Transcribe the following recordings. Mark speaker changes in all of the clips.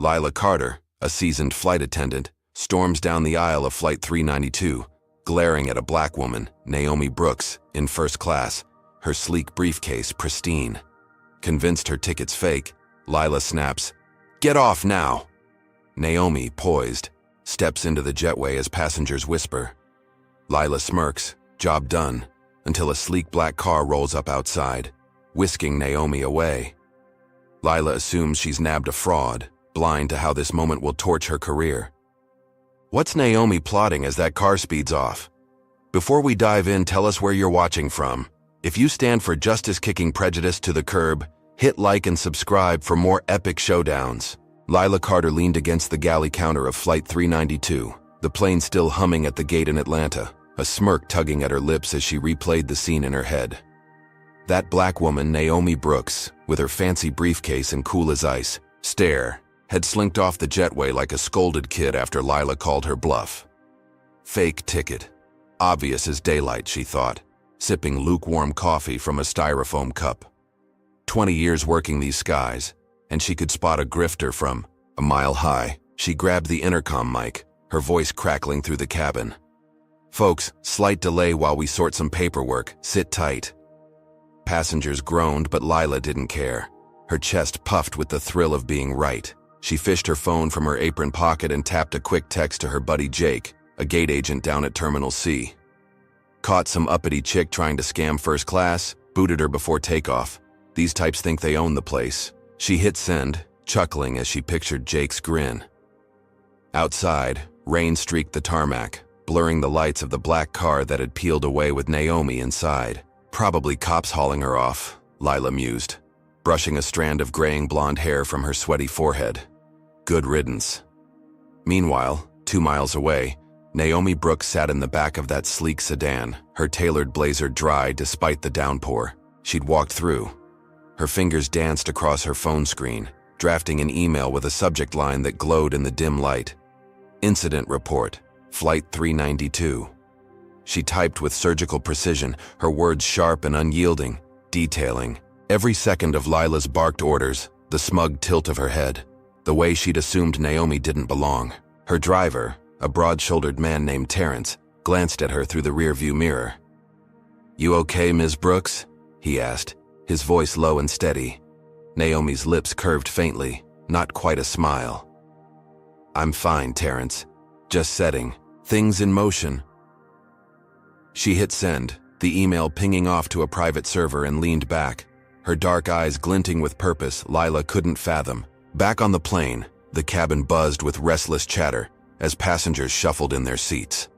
Speaker 1: Lila Carter, a seasoned flight attendant, storms down the aisle of Flight 392, glaring at a black woman, Naomi Brooks, in first class, her sleek briefcase pristine. Convinced her ticket's fake, Lila snaps, "Get off now!" Naomi, poised, steps into the jetway as passengers whisper. Lila smirks, job done, until a sleek black car rolls up outside, whisking Naomi away. Lila assumes she's nabbed a fraud, blind to how this moment will torch her career. What's Naomi plotting as that car speeds off? Before we dive in, tell us where you're watching from. If you stand for justice kicking prejudice to the curb, hit like and subscribe for more epic showdowns. Lila Carter leaned against the galley counter of Flight 392, the plane still humming at the gate in Atlanta, a smirk tugging at her lips as she replayed the scene in her head. That black woman, Naomi Brooks, with her fancy briefcase and cool as ice, stare, had slinked off the jetway like a scolded kid after Lila called her bluff. Fake ticket. Obvious as daylight, she thought, sipping lukewarm coffee from a styrofoam cup. 20 years working these skies, and she could spot a grifter from a mile high. She grabbed the intercom mic, her voice crackling through the cabin. "Folks, slight delay while we sort some paperwork. Sit tight." Passengers groaned, but Lila didn't care. Her chest puffed with the thrill of being right. She fished her phone from her apron pocket and tapped a quick text to her buddy Jake, a gate agent down at Terminal C. Caught some uppity chick trying to scam first class, booted her before takeoff. These types think they own the place. She hit send, chuckling as she pictured Jake's grin. Outside, rain streaked the tarmac, blurring the lights of the black car that had peeled away with Naomi inside. Probably cops hauling her off, Lila mused, brushing a strand of graying blonde hair from her sweaty forehead. Good riddance. Meanwhile, 2 miles away, Naomi Brooks sat in the back of that sleek sedan, her tailored blazer dry despite the downpour. She'd walked through. Her fingers danced across her phone screen, drafting an email with a subject line that glowed in the dim light. Incident report, Flight 392. She typed with surgical precision, her words sharp and unyielding, detailing every second of Lila's barked orders, the smug tilt of her head, the way she'd assumed Naomi didn't belong. Her driver, a broad-shouldered man named Terrence, glanced at her through the rearview mirror. "You okay, Ms. Brooks?" he asked, his voice low and steady. Naomi's lips curved faintly, not quite a smile. "I'm fine, Terrence. Just setting things in motion." She hit send, the email pinging off to a private server, and leaned back, her dark eyes glinting with purpose Lila couldn't fathom. Back on the plane, the cabin buzzed with restless chatter as passengers shuffled in their seats.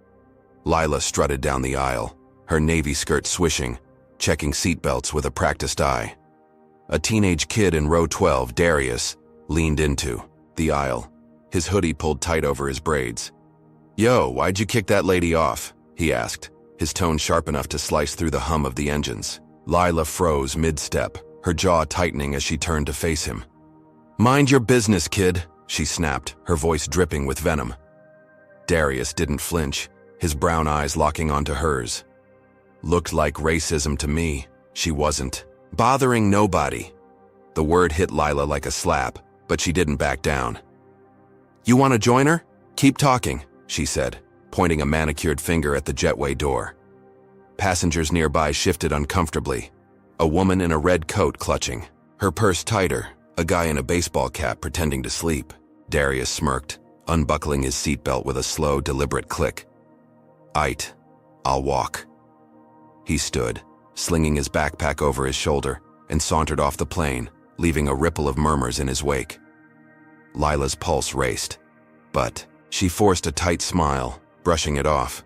Speaker 1: Lila strutted down the aisle, her navy skirt swishing, checking seatbelts with a practiced eye. A teenage kid in row 12, Darius, leaned into the aisle, his hoodie pulled tight over his braids. "Yo, why'd you kick that lady off?" he asked, his tone sharp enough to slice through the hum of the engines. Lila froze mid-step, her jaw tightening as she turned to face him. "Mind your business, kid," she snapped, her voice dripping with venom. Darius didn't flinch, his brown eyes locking onto hers. "Looked like racism to me." She wasn't bothering nobody. The word hit Lila like a slap, but she didn't back down. "You want to join her? Keep talking," she said, pointing a manicured finger at the jetway door. Passengers nearby shifted uncomfortably, a woman in a red coat clutching, her purse tighter, a guy in a baseball cap pretending to sleep. Darius smirked, unbuckling his seatbelt with a slow, deliberate click. "Aight, I'll walk." He stood, slinging his backpack over his shoulder, and sauntered off the plane, leaving a ripple of murmurs in his wake. Lila's pulse raced, but she forced a tight smile, brushing it off.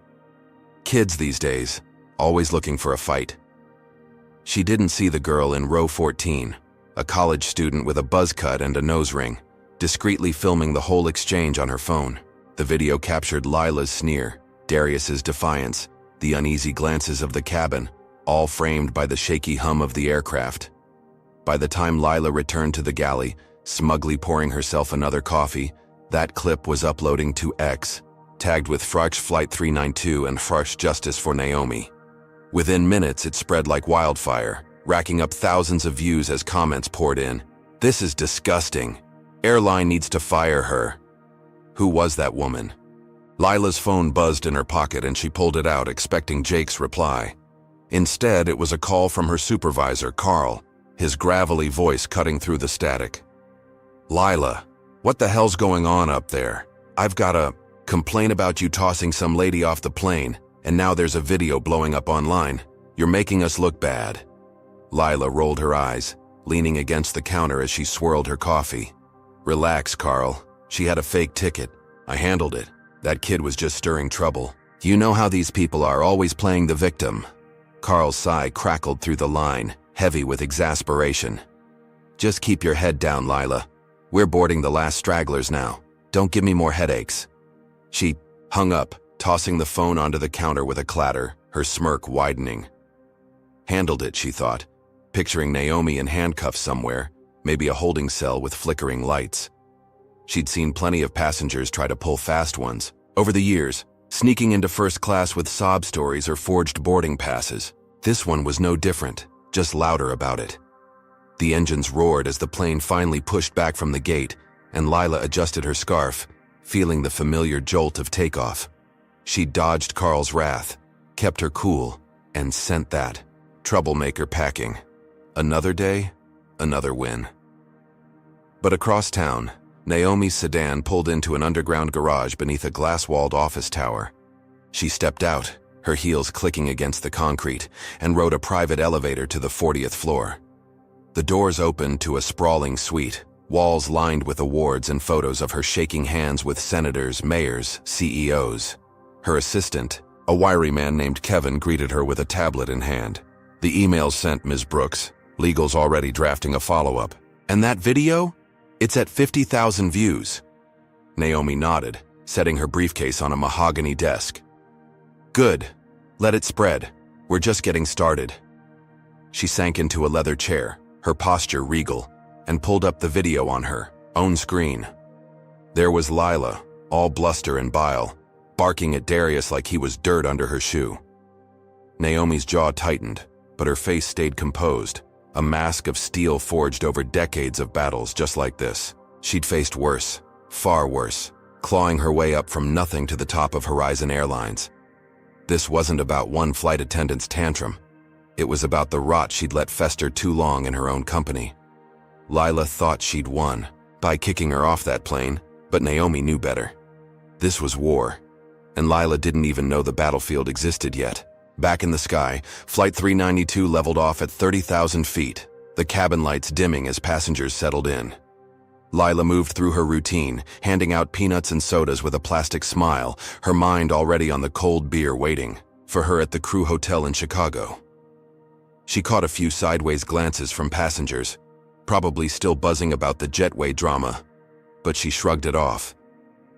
Speaker 1: Kids these days, always looking for a fight. She didn't see the girl in row 14, a college student with a buzz cut and a nose ring, discreetly filming the whole exchange on her phone. The video captured Lila's sneer, Darius's defiance, the uneasy glances of the cabin, all framed by the shaky hum of the aircraft. By the time Lila returned to the galley, smugly pouring herself another coffee, that clip was uploading to X, tagged with Fresh Flight 392 and Fresh Justice for Naomi. Within minutes, it spread like wildfire, racking up thousands of views as comments poured in. "This is disgusting. Airline needs to fire her. Who was that woman? Lila's phone buzzed in her pocket and she pulled it out, expecting Jake's reply. Instead, it was a call from her supervisor, Carl, his gravelly voice cutting through the static. Lila, what the hell's going on up there? I've got a complaint about you tossing some lady off the plane, and now there's a video blowing up online. You're making us look bad. Lila rolled her eyes, leaning against the counter as she swirled her coffee. Relax, Carl. She had a fake ticket. I handled it. That kid was just stirring trouble. You know how these people are, always playing the victim. Carl's sigh crackled through the line, heavy with exasperation. Just keep your head down, Lila. We're boarding the last stragglers now. Don't give me more headaches. She hung up, tossing the phone onto the counter with a clatter, her smirk widening. Handled it, she thought, picturing Naomi in handcuffs somewhere, maybe a holding cell with flickering lights. She'd seen plenty of passengers try to pull fast ones, over the years, sneaking into first class with sob stories or forged boarding passes. This one was no different, just louder about it. The engines roared as the plane finally pushed back from the gate, and Lila adjusted her scarf, feeling the familiar jolt of takeoff. She dodged Carl's wrath, kept her cool, and sent that troublemaker packing. Another day, another win. But across town, Naomi's sedan pulled into an underground garage beneath a glass-walled office tower. She stepped out, her heels clicking against the concrete, and rode a private elevator to the 40th floor. The doors opened to a sprawling suite, walls lined with awards and photos of her shaking hands with senators, mayors, CEOs. Her assistant, a wiry man named Kevin, greeted her with a tablet in hand. The email's sent, Ms. Brooks. Legal's already drafting a follow-up. And that video? It's at 50,000 views. Naomi nodded, setting her briefcase on a mahogany desk. Good. Let it spread. We're just getting started. She sank into a leather chair, her posture regal, and pulled up the video on her own screen. There was Lila, all bluster and bile, barking at Darius like he was dirt under her shoe. Naomi's jaw tightened, but her face stayed composed, a mask of steel forged over decades of battles just like this. She'd faced worse, far worse, clawing her way up from nothing to the top of Horizon Airlines. This wasn't about one flight attendant's tantrum. It was about the rot she'd let fester too long in her own company. Lila thought she'd won by kicking her off that plane, but Naomi knew better. This was war, and Lila didn't even know the battlefield existed yet. Back in the sky, Flight 392 leveled off at 30,000 feet, the cabin lights dimming as passengers settled in. Lila moved through her routine, handing out peanuts and sodas with a plastic smile, her mind already on the cold beer waiting for her at the crew hotel in Chicago. She caught a few sideways glances from passengers, probably still buzzing about the jetway drama, but she shrugged it off.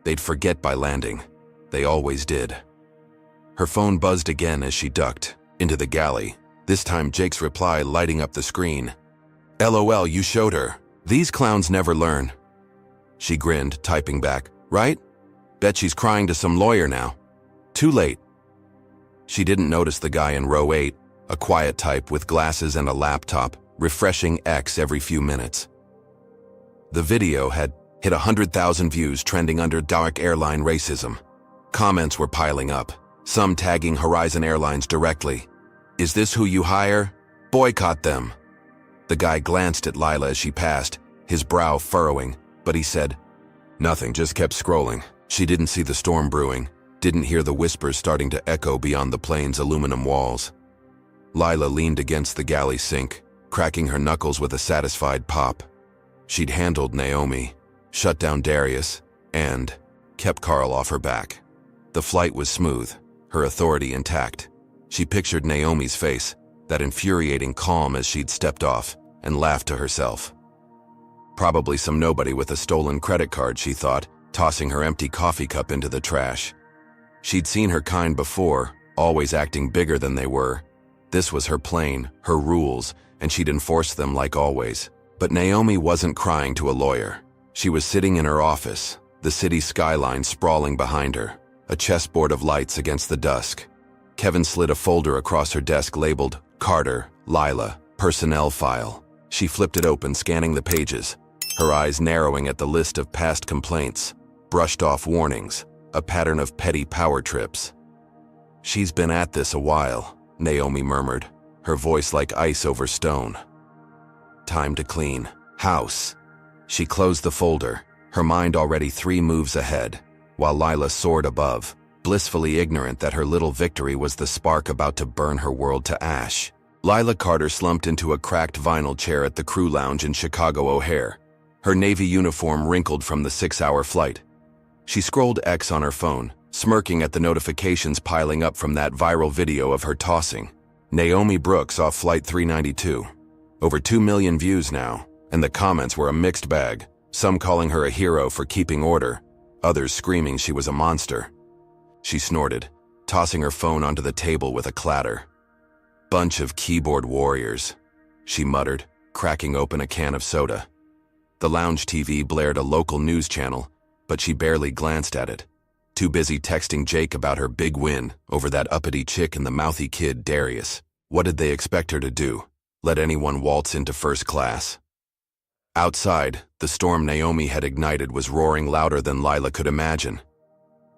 Speaker 1: They'd forget by landing. They always did. Her phone buzzed again as she ducked into the galley, this time Jake's reply lighting up the screen. LOL, you showed her. These clowns never learn. She grinned, typing back, right? Bet she's crying to some lawyer now. Too late. She didn't notice the guy in row 8, a quiet type with glasses and a laptop, refreshing X every few minutes. The video had hit 100,000 views, trending under dark airline racism. Comments were piling up, some tagging Horizon Airlines directly. Is this who you hire? Boycott them. The guy glanced at Lila as she passed, his brow furrowing, but he said nothing, just kept scrolling. She didn't see the storm brewing, didn't hear the whispers starting to echo beyond the plane's aluminum walls. Lila leaned against the galley sink, cracking her knuckles with a satisfied pop. She'd handled Naomi, shut down Darius, and kept Carl off her back. The flight was smooth, her authority intact. She pictured Naomi's face, that infuriating calm as she'd stepped off, and laughed to herself. Probably some nobody with a stolen credit card, she thought, tossing her empty coffee cup into the trash. She'd seen her kind before, always acting bigger than they were. This was her plane, her rules, and she'd enforce them like always. But Naomi wasn't crying to a lawyer. She was sitting in her office, the city skyline sprawling behind her, a chessboard of lights against the dusk. Kevin slid a folder across her desk labeled Carter, Lila, Personnel File. She flipped it open, scanning the pages. her eyes narrowing at the list of past complaints, brushed-off warnings, a pattern of petty power trips. "She's been at this a while," Naomi murmured, her voice like ice over stone. "Time to clean house." She closed the folder, her mind already 3 moves ahead, while Lila soared above, blissfully ignorant that her little victory was the spark about to burn her world to ash. Lila Carter slumped into a cracked vinyl chair at the crew lounge in Chicago O'Hare, her Navy uniform wrinkled from the 6-hour flight. She scrolled X on her phone, smirking at the notifications piling up from that viral video of her tossing. Naomi Brooks off Flight 392. Over 2 million views now, and the comments were a mixed bag, some calling her a hero for keeping order, others screaming she was a monster. She snorted, tossing her phone onto the table with a clatter. "Bunch of keyboard warriors," she muttered, cracking open a can of soda. The lounge TV blared a local news channel, but she barely glanced at it, too busy texting Jake about her big win over that uppity chick and the mouthy kid Darius. What did they expect her to do? Let anyone waltz into first class? Outside, the storm Naomi had ignited was roaring louder than Lila could imagine.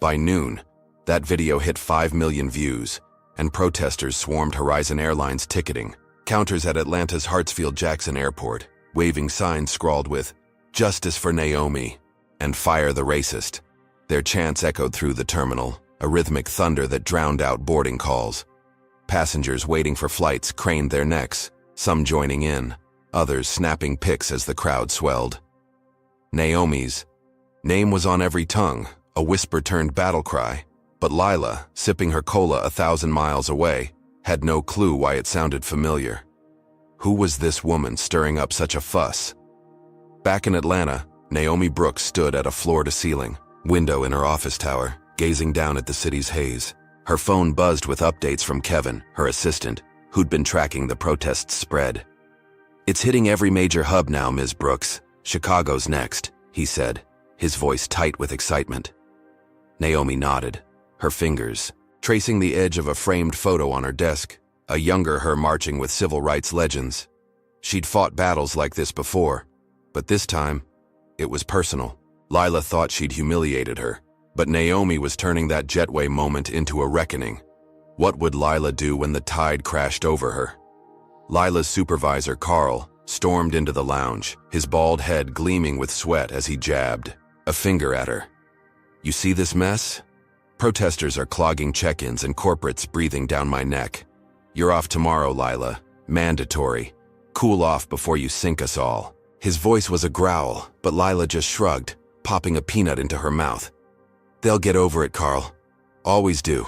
Speaker 1: By noon, that video hit 5 million views, and protesters swarmed Horizon Airlines ticketing counters at Atlanta's Hartsfield-Jackson Airport, waving signs scrawled with "Justice for Naomi" and "Fire the Racist." Their chants echoed through the terminal, a rhythmic thunder that drowned out boarding calls. Passengers waiting for flights craned their necks, some joining in, others snapping pics as the crowd swelled. Naomi's name was on every tongue, a whisper-turned battle cry, but Lila, sipping her cola 1,000 miles away, had no clue why it sounded familiar. Who was this woman stirring up such a fuss? Back in Atlanta, Naomi Brooks stood at a floor-to-ceiling window in her office tower, gazing down at the city's haze. Her phone buzzed with updates from Kevin, her assistant, who'd been tracking the protests' spread. "It's hitting every major hub now, Ms. Brooks. Chicago's next," he said, his voice tight with excitement. Naomi nodded, her fingers tracing the edge of a framed photo on her desk, a younger her marching with civil rights legends. She'd fought battles like this before, but this time, it was personal. Lila thought she'd humiliated her, but Naomi was turning that jetway moment into a reckoning. What would Lila do when the tide crashed over her? Lila's supervisor, Carl, stormed into the lounge, his bald head gleaming with sweat as he jabbed a finger at her. "You see this mess? Protesters are clogging check-ins and corporates breathing down my neck. You're off tomorrow, Lila. Mandatory. Cool off before you sink us all." His voice was a growl, but Lila just shrugged, popping a peanut into her mouth. "They'll get over it, Carl. Always do."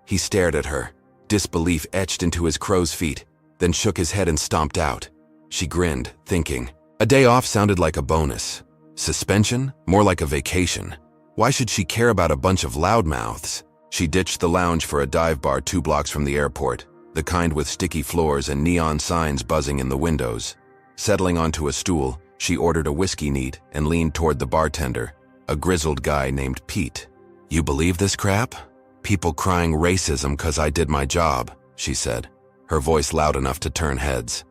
Speaker 1: He stared at her, disbelief etched into his crow's feet, then shook his head and stomped out. She grinned, thinking, a day off sounded like a bonus. Suspension? More like a vacation. Why should she care about a bunch of loudmouths? She ditched the lounge for a dive bar 2 blocks from the airport, the kind with sticky floors and neon signs buzzing in the windows. Settling onto a stool, she ordered a whiskey neat and leaned toward the bartender, a grizzled guy named Pete. "You believe this crap? People crying racism 'cause I did my job," she said, her voice loud enough to turn heads.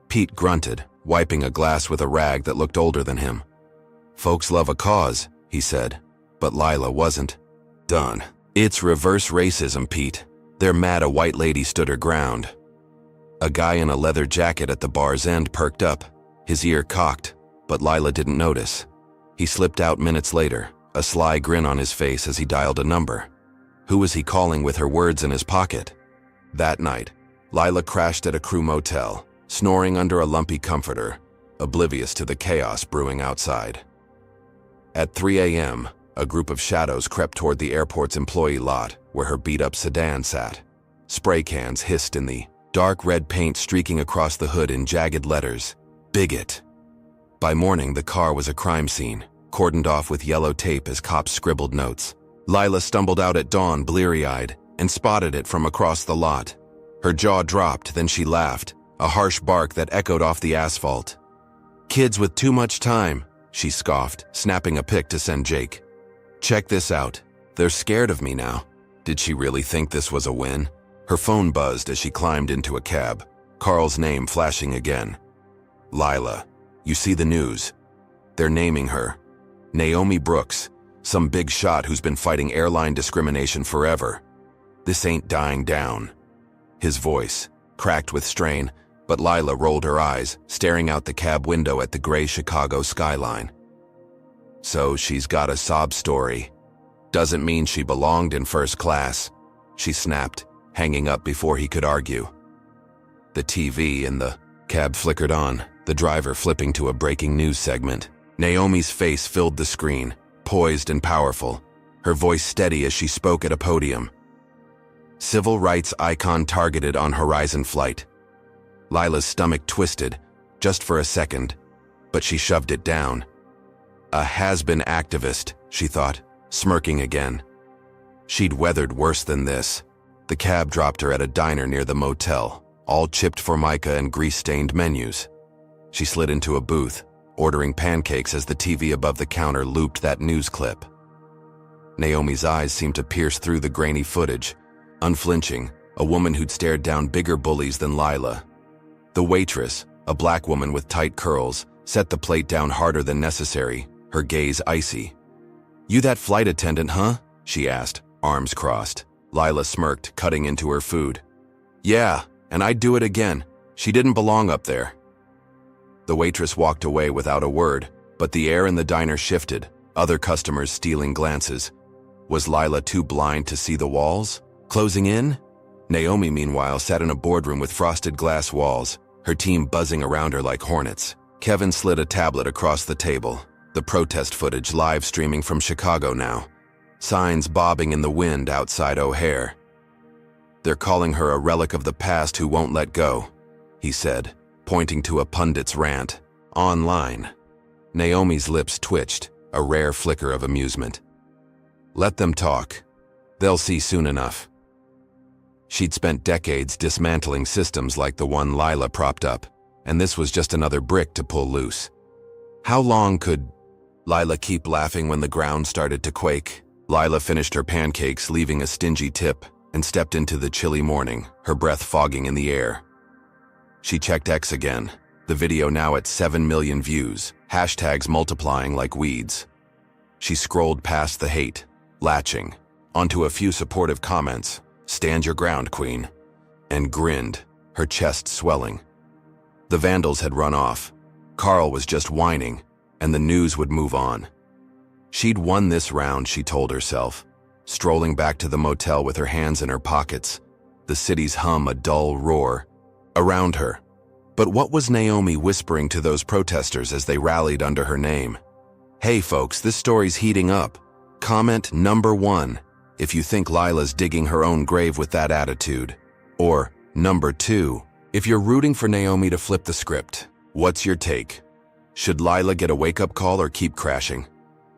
Speaker 1: Pete grunted, wiping a glass with a rag that looked older than him. "Folks love a cause," he said, but Lila wasn't. "Done. It's reverse racism, Pete. They're mad a white lady stood her ground." A guy in a leather jacket at the bar's end perked up, his ear cocked, but Lila didn't notice. He slipped out minutes later, a sly grin on his face as he dialed a number. Who was he calling with her words in his pocket? That night, Lila crashed at a crew motel, snoring under a lumpy comforter, oblivious to the chaos brewing outside. At 3 a.m., a group of shadows crept toward the airport's employee lot where her beat-up sedan sat. Spray cans hissed in the dark red paint streaking across the hood in jagged letters, "Bigot." By morning, the car was a crime scene, cordoned off with yellow tape as cops scribbled notes. Lila stumbled out at dawn bleary-eyed and spotted it from across the lot. Her jaw dropped, then she laughed, a harsh bark that echoed off the asphalt. "Kids with too much time," she scoffed, snapping a pic to send Jake. "Check this out. They're scared of me now." Did she really think this was a win? Her phone buzzed as she climbed into a cab, Carl's name flashing again. "Lila, you see the news. They're naming her Naomi Brooks, some big shot who's been fighting airline discrimination forever. This ain't dying down. His voice cracked with strain, but Lila rolled her eyes, staring out the cab window at the gray Chicago skyline. So she's got a sob story. Doesn't mean she belonged in first class, she snapped, hanging up before he could argue. The TV in the cab flickered on, the driver flipping to a breaking news segment. Naomi's face filled the screen, poised and powerful, her voice steady as she spoke at a podium. Civil rights icon targeted on Horizon flight. Lila's stomach twisted, just for a second, but she shoved it down. A has-been activist, she thought, smirking again. She'd weathered worse than this. The cab dropped her at a diner near the motel, all chipped formica and grease-stained menus. She slid into a booth, ordering pancakes as the TV above the counter looped that news clip. Naomi's eyes seemed to pierce through the grainy footage, unflinching, a woman who'd stared down bigger bullies than Lila. The waitress, a black woman with tight curls, set the plate down harder than necessary, her gaze icy. "You that flight attendant, huh?" she asked, arms crossed. Lila smirked, cutting into her food. "Yeah, and I'd do it again. She didn't belong up there." The waitress walked away without a word, but the air in the diner shifted, other customers stealing glances. Was Lila too blind to see the walls? Closing in? Naomi, meanwhile, sat in a boardroom with frosted glass walls, her team buzzing around her like hornets. Kevin slid a tablet across the table, the protest footage live streaming from Chicago now. Signs bobbing in the wind outside O'Hare. "They're calling her a relic of the past who won't let go," he said, pointing to a pundit's rant. Online. Naomi's lips twitched, a rare flicker of amusement. Let them talk. They'll see soon enough. She'd spent decades dismantling systems like the one Lila propped up, and this was just another brick to pull loose. How long could Lila keep laughing when the ground started to quake? Lila finished her pancakes, leaving a stingy tip, and stepped into the chilly morning, her breath fogging in the air. She checked X again, the video now at 7 million views, hashtags multiplying like weeds. She scrolled past the hate, latching onto a few supportive comments, "Stand your ground, queen," and grinned, her chest swelling. The vandals had run off. Carl was just whining, and the news would move on. She'd won this round, she told herself, strolling back to the motel with her hands in her pockets, the city's hum a dull roar around her. But what was Naomi whispering to those protesters as they rallied under her name? "Hey folks, this story's heating up. Comment number 1 if you think Lila's digging her own grave with that attitude. Or number 2, if you're rooting for Naomi to flip the script. What's your take? Should Lila get a wake-up call or keep crashing?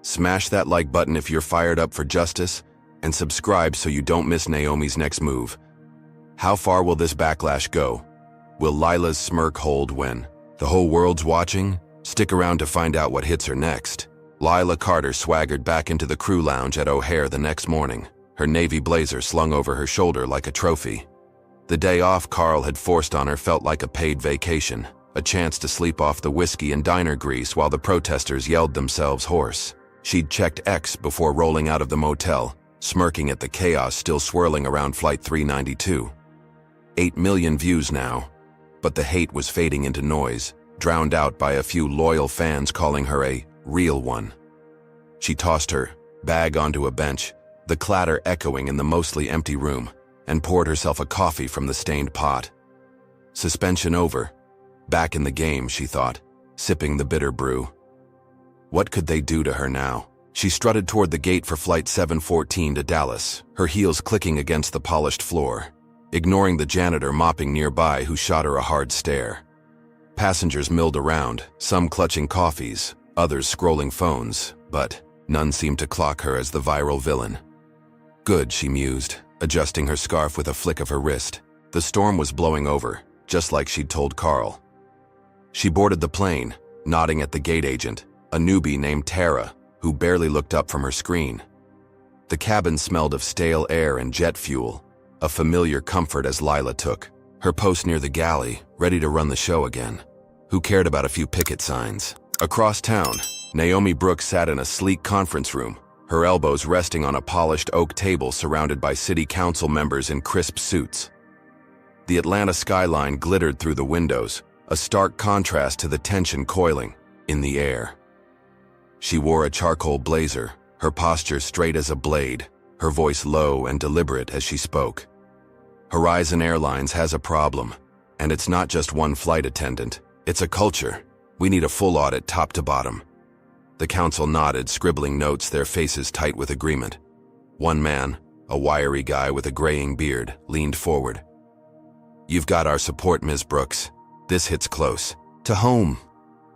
Speaker 1: Smash that like button if you're fired up for justice, and subscribe so you don't miss Naomi's next move. How far will this backlash go? Will Lila's smirk hold when the whole world's watching? Stick around to find out what hits her next. Lila Carter swaggered back into the crew lounge at O'Hare the next morning, her navy blazer slung over her shoulder like a trophy. The day off Carl had forced on her felt like a paid vacation, a chance to sleep off the whiskey and diner grease while the protesters yelled themselves hoarse. She'd checked X before rolling out of the motel, smirking at the chaos still swirling around Flight 392. 8 million views now, but the hate was fading into noise, drowned out by a few loyal fans calling her a real one. She tossed her bag onto a bench, the clatter echoing in the mostly empty room, and poured herself a coffee from the stained pot. Suspension over. Back in the game, she thought, sipping the bitter brew. What could they do to her now? She strutted toward the gate for Flight 714 to Dallas, her heels clicking against the polished floor, ignoring the janitor mopping nearby who shot her a hard stare. Passengers milled around, some clutching coffees, others scrolling phones, but none seemed to clock her as the viral villain. Good, she mused, adjusting her scarf with a flick of her wrist. The storm was blowing over, just like she'd told Carl. She boarded the plane, nodding at the gate agent, a newbie named Tara, who barely looked up from her screen. The cabin smelled of stale air and jet fuel, a familiar comfort as Lila took her post near the galley, ready to run the show again. Who cared about a few picket signs? Across town, Naomi Brooks sat in a sleek conference room, her elbows resting on a polished oak table surrounded by city council members in crisp suits. The Atlanta skyline glittered through the windows, a stark contrast to the tension coiling in the air. She wore a charcoal blazer, her posture straight as a blade, her voice low and deliberate as she spoke. Horizon Airlines has a problem, and it's not just one flight attendant. It's a culture. We need a full audit top to bottom. The council nodded, scribbling notes, their faces tight with agreement. One man, a wiry guy with a graying beard, leaned forward. "You've got our support, Ms. Brooks. This hits close to home."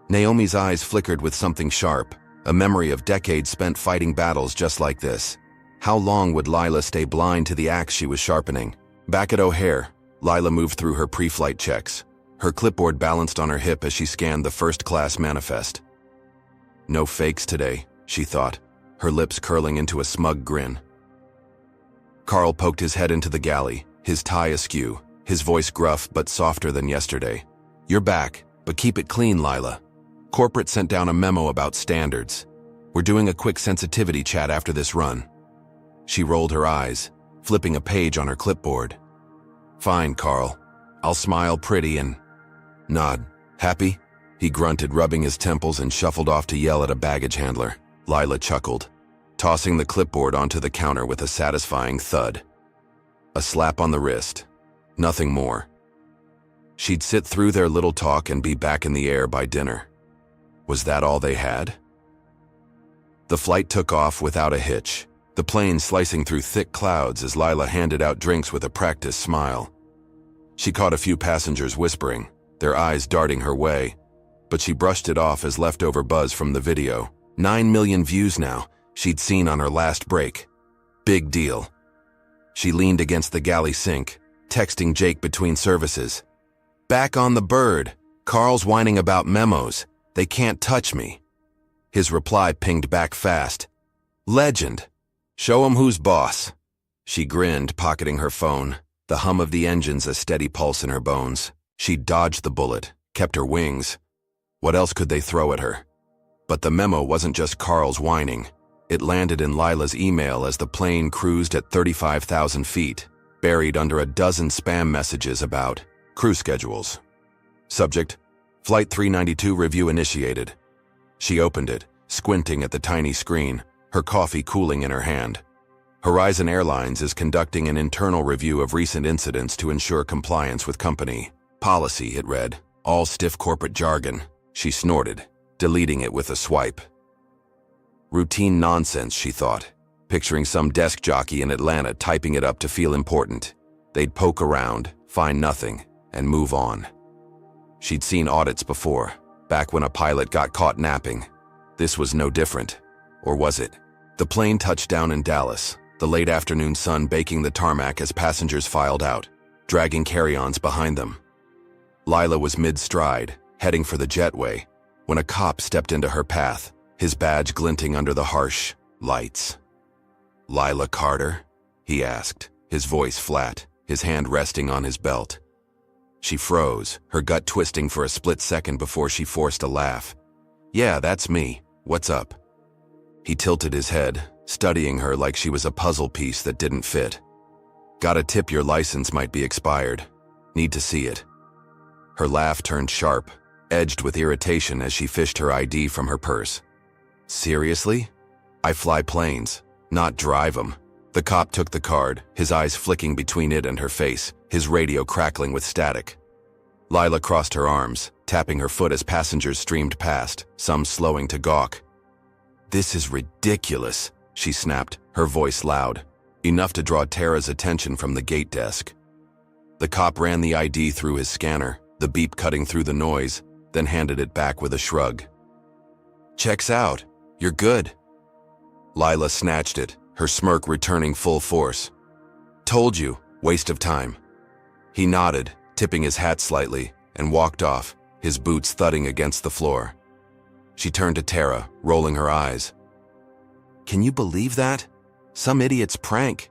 Speaker 1: Naomi's eyes flickered with something sharp, a memory of decades spent fighting battles just like this. How long would Lila stay blind to the axe she was sharpening? Back at O'Hare, Lila moved through her pre-flight checks. Her clipboard balanced on her hip as she scanned the first-class manifest. No fakes today, she thought, her lips curling into a smug grin. Carl poked his head into the galley, his tie askew, his voice gruff but softer than yesterday. "You're back, but keep it clean, Lila. Corporate sent down a memo about standards. We're doing a quick sensitivity chat after this run." She rolled her eyes, flipping a page on her clipboard. "Fine, Carl. I'll smile pretty and nod. Happy?" He grunted, rubbing his temples, and shuffled off to yell at a baggage handler. Lila chuckled, tossing the clipboard onto the counter with a satisfying thud. A slap on the wrist. Nothing more. She'd sit through their little talk and be back in the air by dinner. Was that all they had? The flight took off without a hitch, the plane slicing through thick clouds as Lila handed out drinks with a practiced smile. She caught a few passengers whispering, their eyes darting her way, but she brushed it off as leftover buzz from the video. 9 million views now, she'd seen on her last break. Big deal. She leaned against the galley sink, texting Jake between services. "Back on the bird. Carl's whining about memos. They can't touch me." His reply pinged back fast. "Legend. Show 'em who's boss." She grinned, pocketing her phone, the hum of the engines a steady pulse in her bones. She dodged the bullet, kept her wings. What else could they throw at her? But the memo wasn't just Carl's whining. It landed in Lila's email as the plane cruised at 35,000 feet, buried under a dozen spam messages about crew schedules. Subject: Flight 392 review initiated. She opened it, squinting at the tiny screen, her coffee cooling in her hand. Horizon Airlines is conducting an internal review of recent incidents to ensure compliance with company policy, it read. All stiff corporate jargon. She snorted, deleting it with a swipe. Routine nonsense, she thought, picturing some desk jockey in Atlanta typing it up to feel important. They'd poke around, find nothing, and move on. She'd seen audits before, back when a pilot got caught napping. This was no different. Or was it? The plane touched down in Dallas, the late afternoon sun baking the tarmac as passengers filed out, dragging carry-ons behind them. Lila was mid-stride, heading for the jetway, when a cop stepped into her path, his badge glinting under the harsh lights. "Lila Carter?" he asked, his voice flat, his hand resting on his belt. She froze, her gut twisting for a split second before she forced a laugh. "Yeah, that's me. What's up?" He tilted his head, studying her like she was a puzzle piece that didn't fit. "Got a tip your license might be expired. Need to see it." Her laugh turned sharp, edged with irritation as she fished her ID from her purse. "Seriously? I fly planes, not drive them." The cop took the card, his eyes flicking between it and her face, his radio crackling with static. Lila crossed her arms, tapping her foot as passengers streamed past, some slowing to gawk. "This is ridiculous," she snapped, her voice loud, enough to draw Tara's attention from the gate desk. The cop ran the ID through his scanner, the beep cutting through the noise, then handed it back with a shrug. "Checks out. You're good." Lila snatched it, her smirk returning full force. "Told you, waste of time." He nodded, tipping his hat slightly, and walked off, his boots thudding against the floor. She turned to Tara, rolling her eyes. "Can you believe that? Some idiot's prank."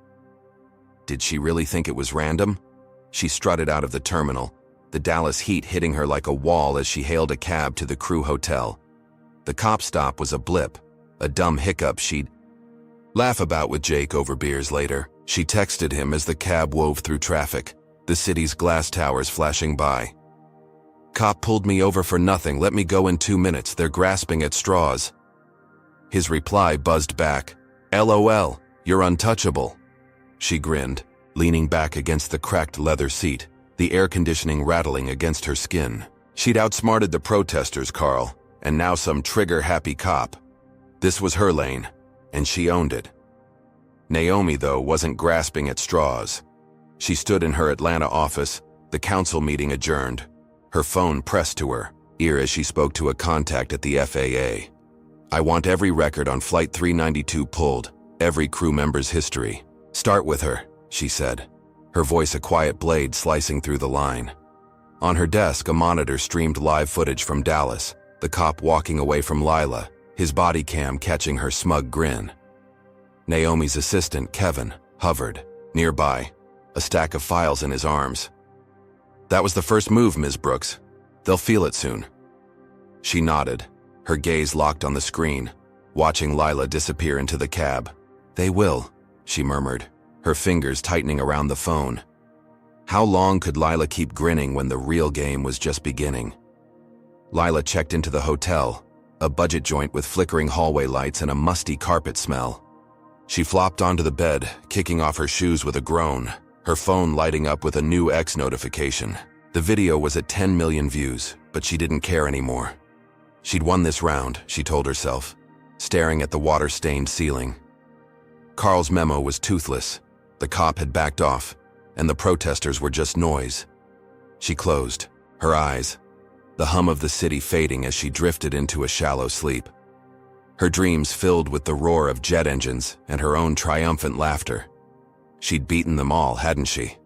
Speaker 1: Did she really think it was random? She strutted out of the terminal, the Dallas heat hitting her like a wall as she hailed a cab to the crew hotel. The cop stop was a blip, a dumb hiccup she'd laugh about with Jake over beers later. She texted him as the cab wove through traffic, the city's glass towers flashing by. "Cop pulled me over for nothing, let me go in 2 minutes, they're grasping at straws." His reply buzzed back, "LOL, you're untouchable." She grinned, leaning back against the cracked leather seat, the air conditioning rattling against her skin. She'd outsmarted the protesters, Carl, and now some trigger-happy cop. This was her lane, and she owned it. Naomi, though, wasn't grasping at straws. She stood in her Atlanta office, the council meeting adjourned, her phone pressed to her ear as she spoke to a contact at the FAA. "I want every record on Flight 392 pulled, every crew member's history. Start with her," she said, her voice a quiet blade slicing through the line. On her desk, a monitor streamed live footage from Dallas, the cop walking away from Lila, his body cam catching her smug grin. Naomi's assistant, Kevin, hovered nearby, a stack of files in his arms. "That was the first move, Ms. Brooks. They'll feel it soon." She nodded, her gaze locked on the screen, watching Lila disappear into the cab. "They will," she murmured, her fingers tightening around the phone. How long could Lila keep grinning when the real game was just beginning? Lila checked into the hotel, a budget joint with flickering hallway lights and a musty carpet smell. She flopped onto the bed, kicking off her shoes with a groan, her phone lighting up with a new X notification. The video was at 10 million views, but she didn't care anymore. She'd won this round, she told herself, staring at the water-stained ceiling. Carl's memo was toothless. The cop had backed off, and the protesters were just noise. She closed, her eyes, the hum of the city fading as she drifted into a shallow sleep. Her dreams filled with the roar of jet engines and her own triumphant laughter. She'd beaten them all, hadn't she?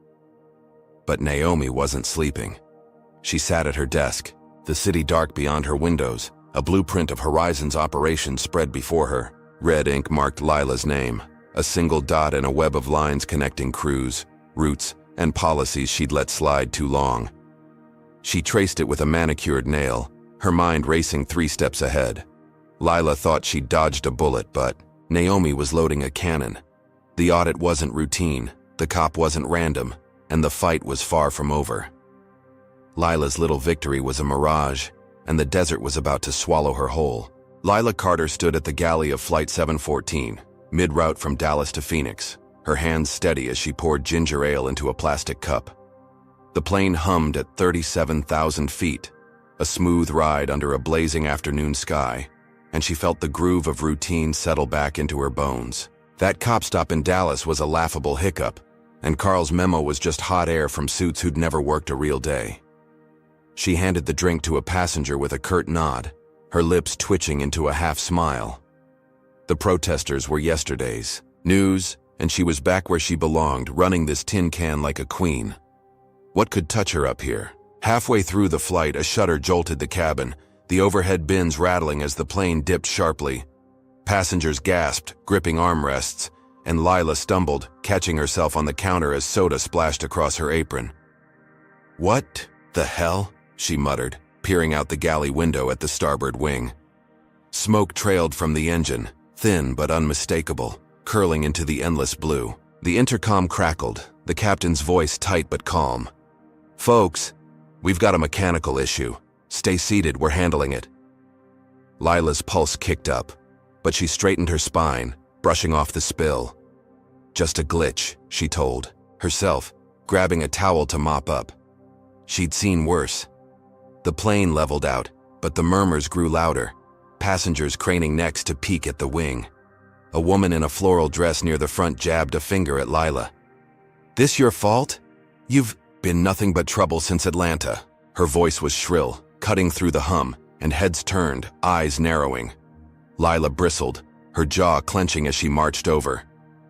Speaker 1: But Naomi wasn't sleeping. She sat at her desk, the city dark beyond her windows, a blueprint of Horizon's operation spread before her. Red ink marked Lila's name, a single dot in a web of lines connecting crews, routes, and policies she'd let slide too long. She traced it with a manicured nail, her mind racing 3 steps ahead. Lila thought she'd dodged a bullet, but Naomi was loading a cannon. The audit wasn't routine, the cop wasn't random, and the fight was far from over. Lila's little victory was a mirage, and the desert was about to swallow her whole. Lila Carter stood at the galley of Flight 714, mid-route from Dallas to Phoenix, her hands steady as she poured ginger ale into a plastic cup. The plane hummed at 37,000 feet, a smooth ride under a blazing afternoon sky, and she felt the groove of routine settle back into her bones. That cop stop in Dallas was a laughable hiccup, and Carl's memo was just hot air from suits who'd never worked a real day. She handed the drink to a passenger with a curt nod, her lips twitching into a half-smile. The protesters were yesterday's news, and she was back where she belonged, running this tin can like a queen. What could touch her up here? Halfway through the flight, a shudder jolted the cabin, the overhead bins rattling as the plane dipped sharply. Passengers gasped, gripping armrests, and Lila stumbled, catching herself on the counter as soda splashed across her apron. "What the hell?" she muttered, peering out the galley window at the starboard wing. Smoke trailed from the engine, thin but unmistakable, curling into the endless blue. The intercom crackled, the captain's voice tight but calm. "Folks, we've got a mechanical issue. Stay seated, we're handling it." Lila's pulse kicked up, but she straightened her spine, brushing off the spill. "Just a glitch," she told herself, grabbing a towel to mop up. She'd seen worse. The plane leveled out, but the murmurs grew louder, passengers craning necks to peek at the wing. A woman in a floral dress near the front jabbed a finger at Lila. "This your fault? You've been nothing but trouble since Atlanta." Her voice was shrill, cutting through the hum, and heads turned, eyes narrowing. Lila bristled, her jaw clenching as she marched over.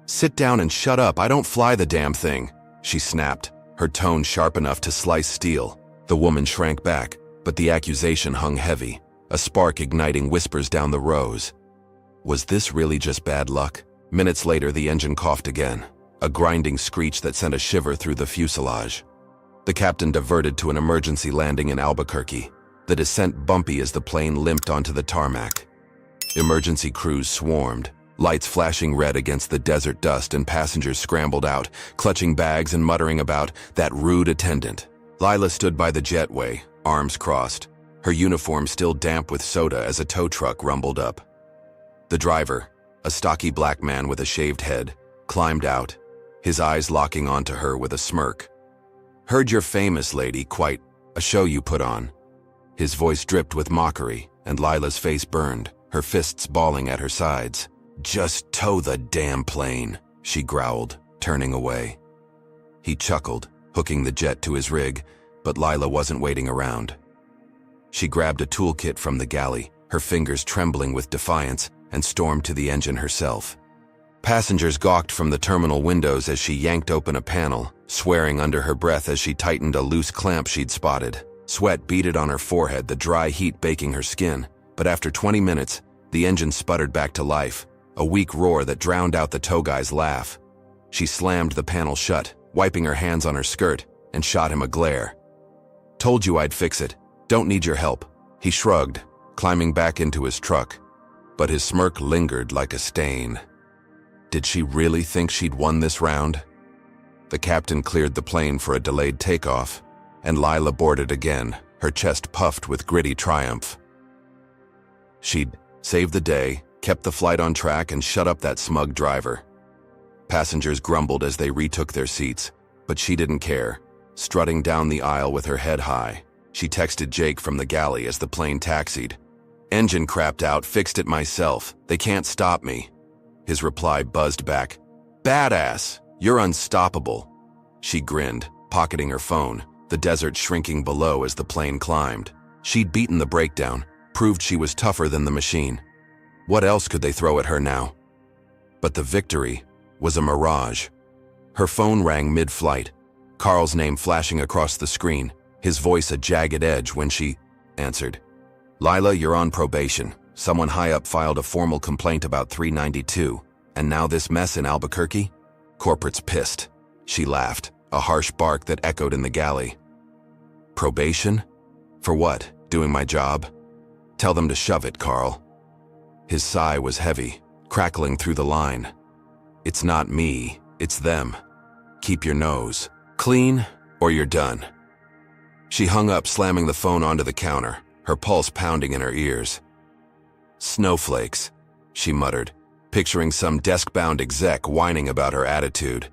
Speaker 1: "Sit down and shut up, I don't fly the damn thing," she snapped, her tone sharp enough to slice steel. The woman shrank back, but the accusation hung heavy, a spark igniting whispers down the rows. Was this really just bad luck? Minutes later, the engine coughed again, a grinding screech that sent a shiver through the fuselage. The captain diverted to an emergency landing in Albuquerque. the descent bumpy as the plane limped onto the tarmac. Emergency crews swarmed, lights flashing red against the desert dust, and passengers scrambled out, clutching bags and muttering about that rude attendant. Lila stood by the jetway, arms crossed, her uniform still damp with soda as a tow truck rumbled up. The driver, a stocky black man with a shaved head, climbed out, his eyes locking onto her with a smirk. "Heard you're famous, lady, quite a show you put on." His voice dripped with mockery, and Lila's face burned, her fists balling at her sides. "Just tow the damn plane," she growled, turning away. He chuckled, hooking the jet to his rig, but Lila wasn't waiting around. She grabbed a toolkit from the galley, her fingers trembling with defiance, and stormed to the engine herself. Passengers gawked from the terminal windows as she yanked open a panel, swearing under her breath as she tightened a loose clamp she'd spotted. Sweat beaded on her forehead, the dry heat baking her skin, but after 20 minutes, the engine sputtered back to life, a weak roar that drowned out the tow guy's laugh. She slammed the panel shut, wiping her hands on her skirt, and shot him a glare. "Told you I'd fix it. Don't need your help." He shrugged, climbing back into his truck, but his smirk lingered like a stain. Did she really think she'd won this round? The captain cleared the plane for a delayed takeoff, and Lila boarded again, her chest puffed with gritty triumph. She'd saved the day, kept the flight on track, and shut up that smug driver. Passengers grumbled as they retook their seats, but she didn't care, strutting down the aisle with her head high. She texted Jake from the galley as the plane taxied. "Engine crapped out, fixed it myself. They can't stop me." His reply buzzed back, "Badass, you're unstoppable." She grinned, pocketing her phone, the desert shrinking below as the plane climbed. She'd beaten the breakdown, proved she was tougher than the machine. What else could they throw at her now? But the victory was a mirage. Her phone rang mid-flight, Carl's name flashing across the screen, his voice a jagged edge when she answered. "Lila, you're on probation. Someone high up filed a formal complaint about 392, and now this mess in Albuquerque? Corporate's pissed." She laughed, a harsh bark that echoed in the galley. "Probation? For what? Doing my job? Tell them to shove it, Carl." His sigh was heavy, crackling through the line. "It's not me, it's them. Keep your nose clean, or you're done." She hung up, slamming the phone onto the counter, her pulse pounding in her ears. "Snowflakes," she muttered, picturing some desk-bound exec whining about her attitude.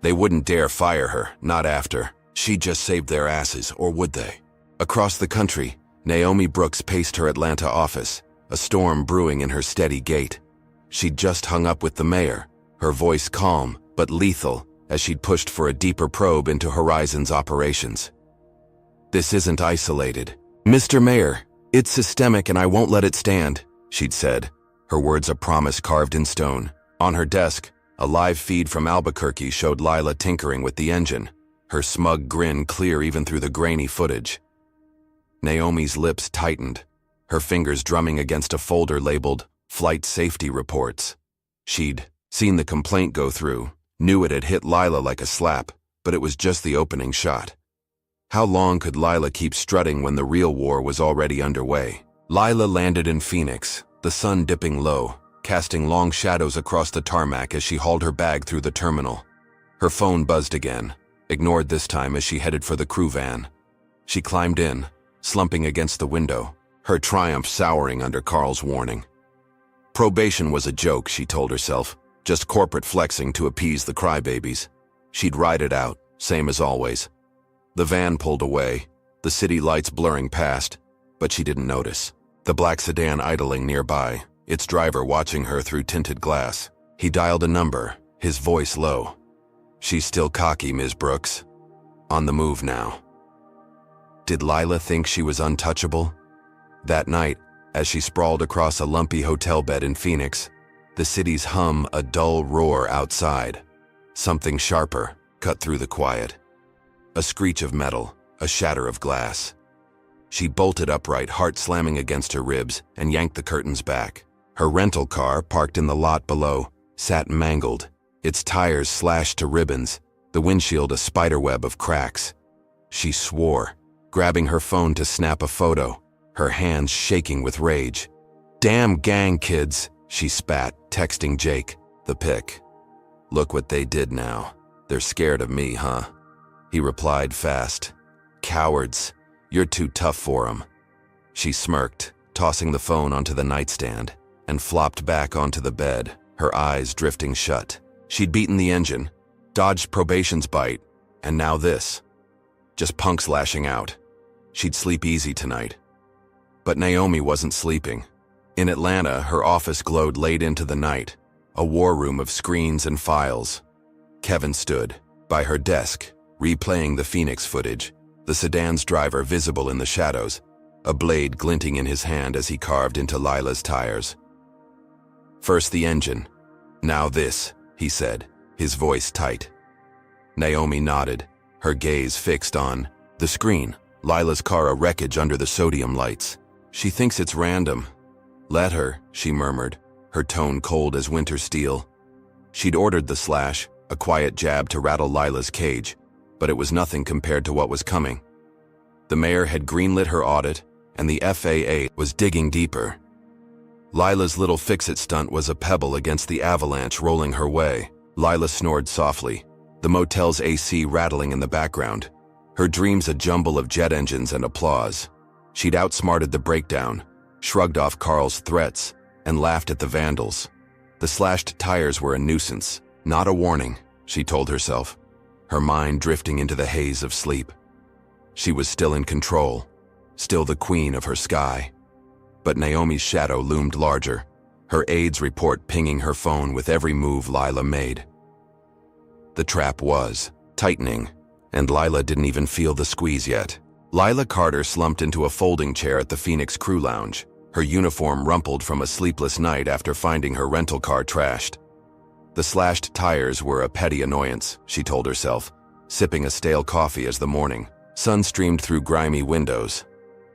Speaker 1: They wouldn't dare fire her, not after. She'd just saved their asses, or would they? Across the country, Naomi Brooks paced her Atlanta office, a storm brewing in her steady gait. She'd just hung up with the mayor, her voice calm but lethal as she'd pushed for a deeper probe into Horizon's operations. "This isn't isolated. Mr. Mayor, it's systemic and I won't let it stand," she'd said, her words a promise carved in stone. On her desk, a live feed from Albuquerque showed Lila tinkering with the engine, her smug grin clear even through the grainy footage. Naomi's lips tightened, her fingers drumming against a folder labeled Flight Safety Reports. She'd seen the complaint go through, knew it had hit Lila like a slap, but it was just the opening shot. How long could Lila keep strutting when the real war was already underway? Lila landed in Phoenix, the sun dipping low, casting long shadows across the tarmac as she hauled her bag through the terminal. Her phone buzzed again, ignored this time as she headed for the crew van. She climbed in, slumping against the window, her triumph souring under Carl's warning. Probation was a joke, she told herself, just corporate flexing to appease the crybabies. She'd ride it out, same as always. The van pulled away, the city lights blurring past, but she didn't notice. The black sedan idling nearby, its driver watching her through tinted glass. He dialed a number, his voice low. "She's still cocky, Ms. Brooks. On the move now." Did Lila think she was untouchable? That night, as she sprawled across a lumpy hotel bed in Phoenix, the city's hum a dull roar outside. Something sharper cut through the quiet. A screech of metal, a shatter of glass. She bolted upright, heart slamming against her ribs, and yanked the curtains back. Her rental car, parked in the lot below, sat mangled, its tires slashed to ribbons, the windshield a spiderweb of cracks. She swore, grabbing her phone to snap a photo, her hands shaking with rage. "Damn gang kids," she spat, texting Jake, the pic. "Look what they did now. They're scared of me, huh?" He replied fast. "Cowards. You're too tough for 'em." She smirked, tossing the phone onto the nightstand, and flopped back onto the bed, her eyes drifting shut. She'd beaten the engine, dodged probation's bite, and now this. Just punks lashing out. She'd sleep easy tonight. But Naomi wasn't sleeping. In Atlanta, her office glowed late into the night, a war room of screens and files. Kevin stood by her desk, replaying the Phoenix footage, the sedan's driver visible in the shadows, a blade glinting in his hand as he carved into Lila's tires. "First the engine, now this," he said, his voice tight. Naomi nodded, her gaze fixed on the screen, Lila's car a wreckage under the sodium lights. "She thinks it's random." "Let her," she murmured, her tone cold as winter steel. She'd ordered the slash, a quiet jab to rattle Lila's cage, but it was nothing compared to what was coming. The mayor had greenlit her audit, and the FAA was digging deeper. Lila's little fix-it stunt was a pebble against the avalanche rolling her way. Lila snored softly, the motel's AC rattling in the background, her dreams a jumble of jet engines and applause. She'd outsmarted the breakdown, shrugged off Carl's threats, and laughed at the vandals. The slashed tires were a nuisance, not a warning, she told herself, her mind drifting into the haze of sleep. She was still in control, still the queen of her sky. But Naomi's shadow loomed larger, her aides report pinging her phone with every move Lila made. The trap was tightening, and Lila didn't even feel the squeeze yet. Lila Carter slumped into a folding chair at the Phoenix Crew Lounge, her uniform rumpled from a sleepless night after finding her rental car trashed. The slashed tires were a petty annoyance, she told herself, sipping a stale coffee as the morning sun streamed through grimy windows.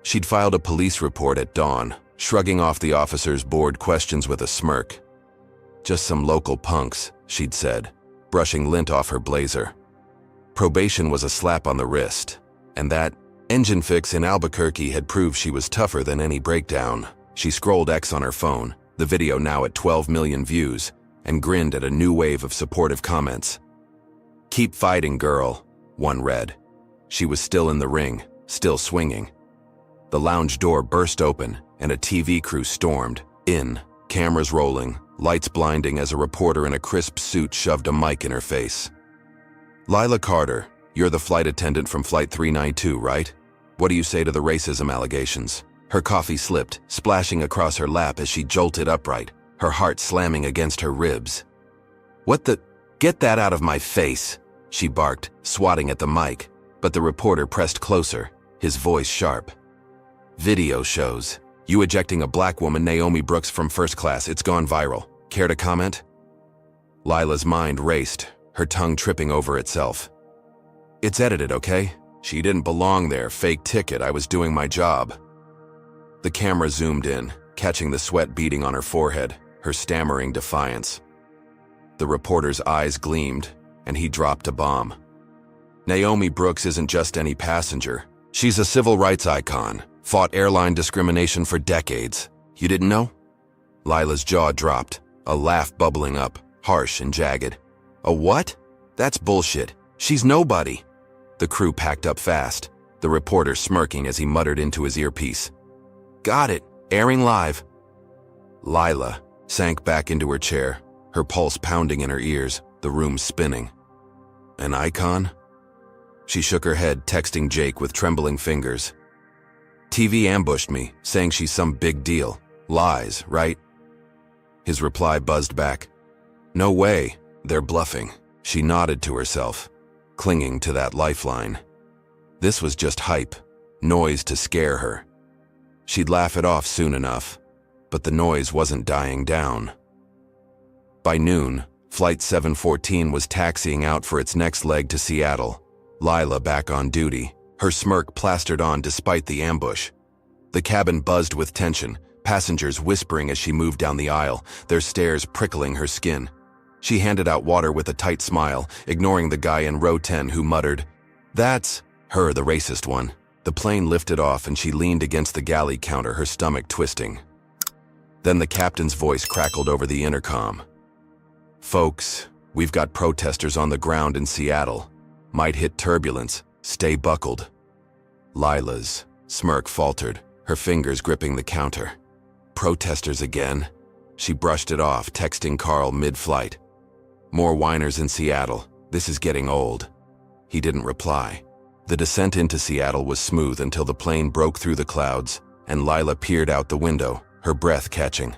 Speaker 1: She'd filed a police report at dawn, shrugging off the officer's bored questions with a smirk. "Just some local punks," she'd said, brushing lint off her blazer. Probation was a slap on the wrist, and that engine fix in Albuquerque had proved she was tougher than any breakdown. She scrolled X on her phone, the video now at 12 million views, and grinned at a new wave of supportive comments. "Keep fighting, girl," one read. She was still in the ring, still swinging. The lounge door burst open, and a TV crew stormed in, cameras rolling, lights blinding as a reporter in a crisp suit shoved a mic in her face. "Lila Carter, you're the flight attendant from Flight 392, right? What do you say to the racism allegations?" Her coffee slipped, splashing across her lap as she jolted upright, her heart slamming against her ribs. "What the? Get that out of my face," she barked, swatting at the mic, but the reporter pressed closer, his voice sharp. "Video shows you ejecting a black woman, Naomi Brooks, from first class. It's gone viral. Care to comment?" Lila's mind raced, her tongue tripping over itself. "It's edited, okay? She didn't belong there, fake ticket, I was doing my job." The camera zoomed in, catching the sweat beading on her forehead, her stammering defiance. The reporter's eyes gleamed, and he dropped a bomb. "Naomi Brooks isn't just any passenger. She's a civil rights icon, fought airline discrimination for decades. You didn't know?" Lila's jaw dropped, a laugh bubbling up, harsh and jagged. "A what? That's bullshit. She's nobody." The crew packed up fast, the reporter smirking as he muttered into his earpiece. "Got it, airing live." Lila sank back into her chair, her pulse pounding in her ears, the room spinning. "An icon?" She shook her head, texting Jake with trembling fingers. "TV ambushed me, saying she's some big deal. Lies, right?" His reply buzzed back. "No way, they're bluffing." She nodded to herself, clinging to that lifeline. This was just hype, noise to scare her. She'd laugh it off soon enough, but the noise wasn't dying down. By noon, Flight 714 was taxiing out for its next leg to Seattle, Lila back on duty, her smirk plastered on despite the ambush. The cabin buzzed with tension, passengers whispering as she moved down the aisle, their stares prickling her skin. She handed out water with a tight smile, ignoring the guy in row 10 who muttered, "That's her, the racist one, The plane lifted off and she leaned against the galley counter, her stomach twisting. Then the captain's voice crackled over the intercom. "Folks, we've got protesters on the ground in Seattle. Might hit turbulence. Stay buckled." Lila's smirk faltered, her fingers gripping the counter. "Protesters again?" She brushed it off, texting Carl mid-flight. "More whiners in Seattle. This is getting old." He didn't reply. The descent into Seattle was smooth until the plane broke through the clouds and Lila peered out the window, her breath catching.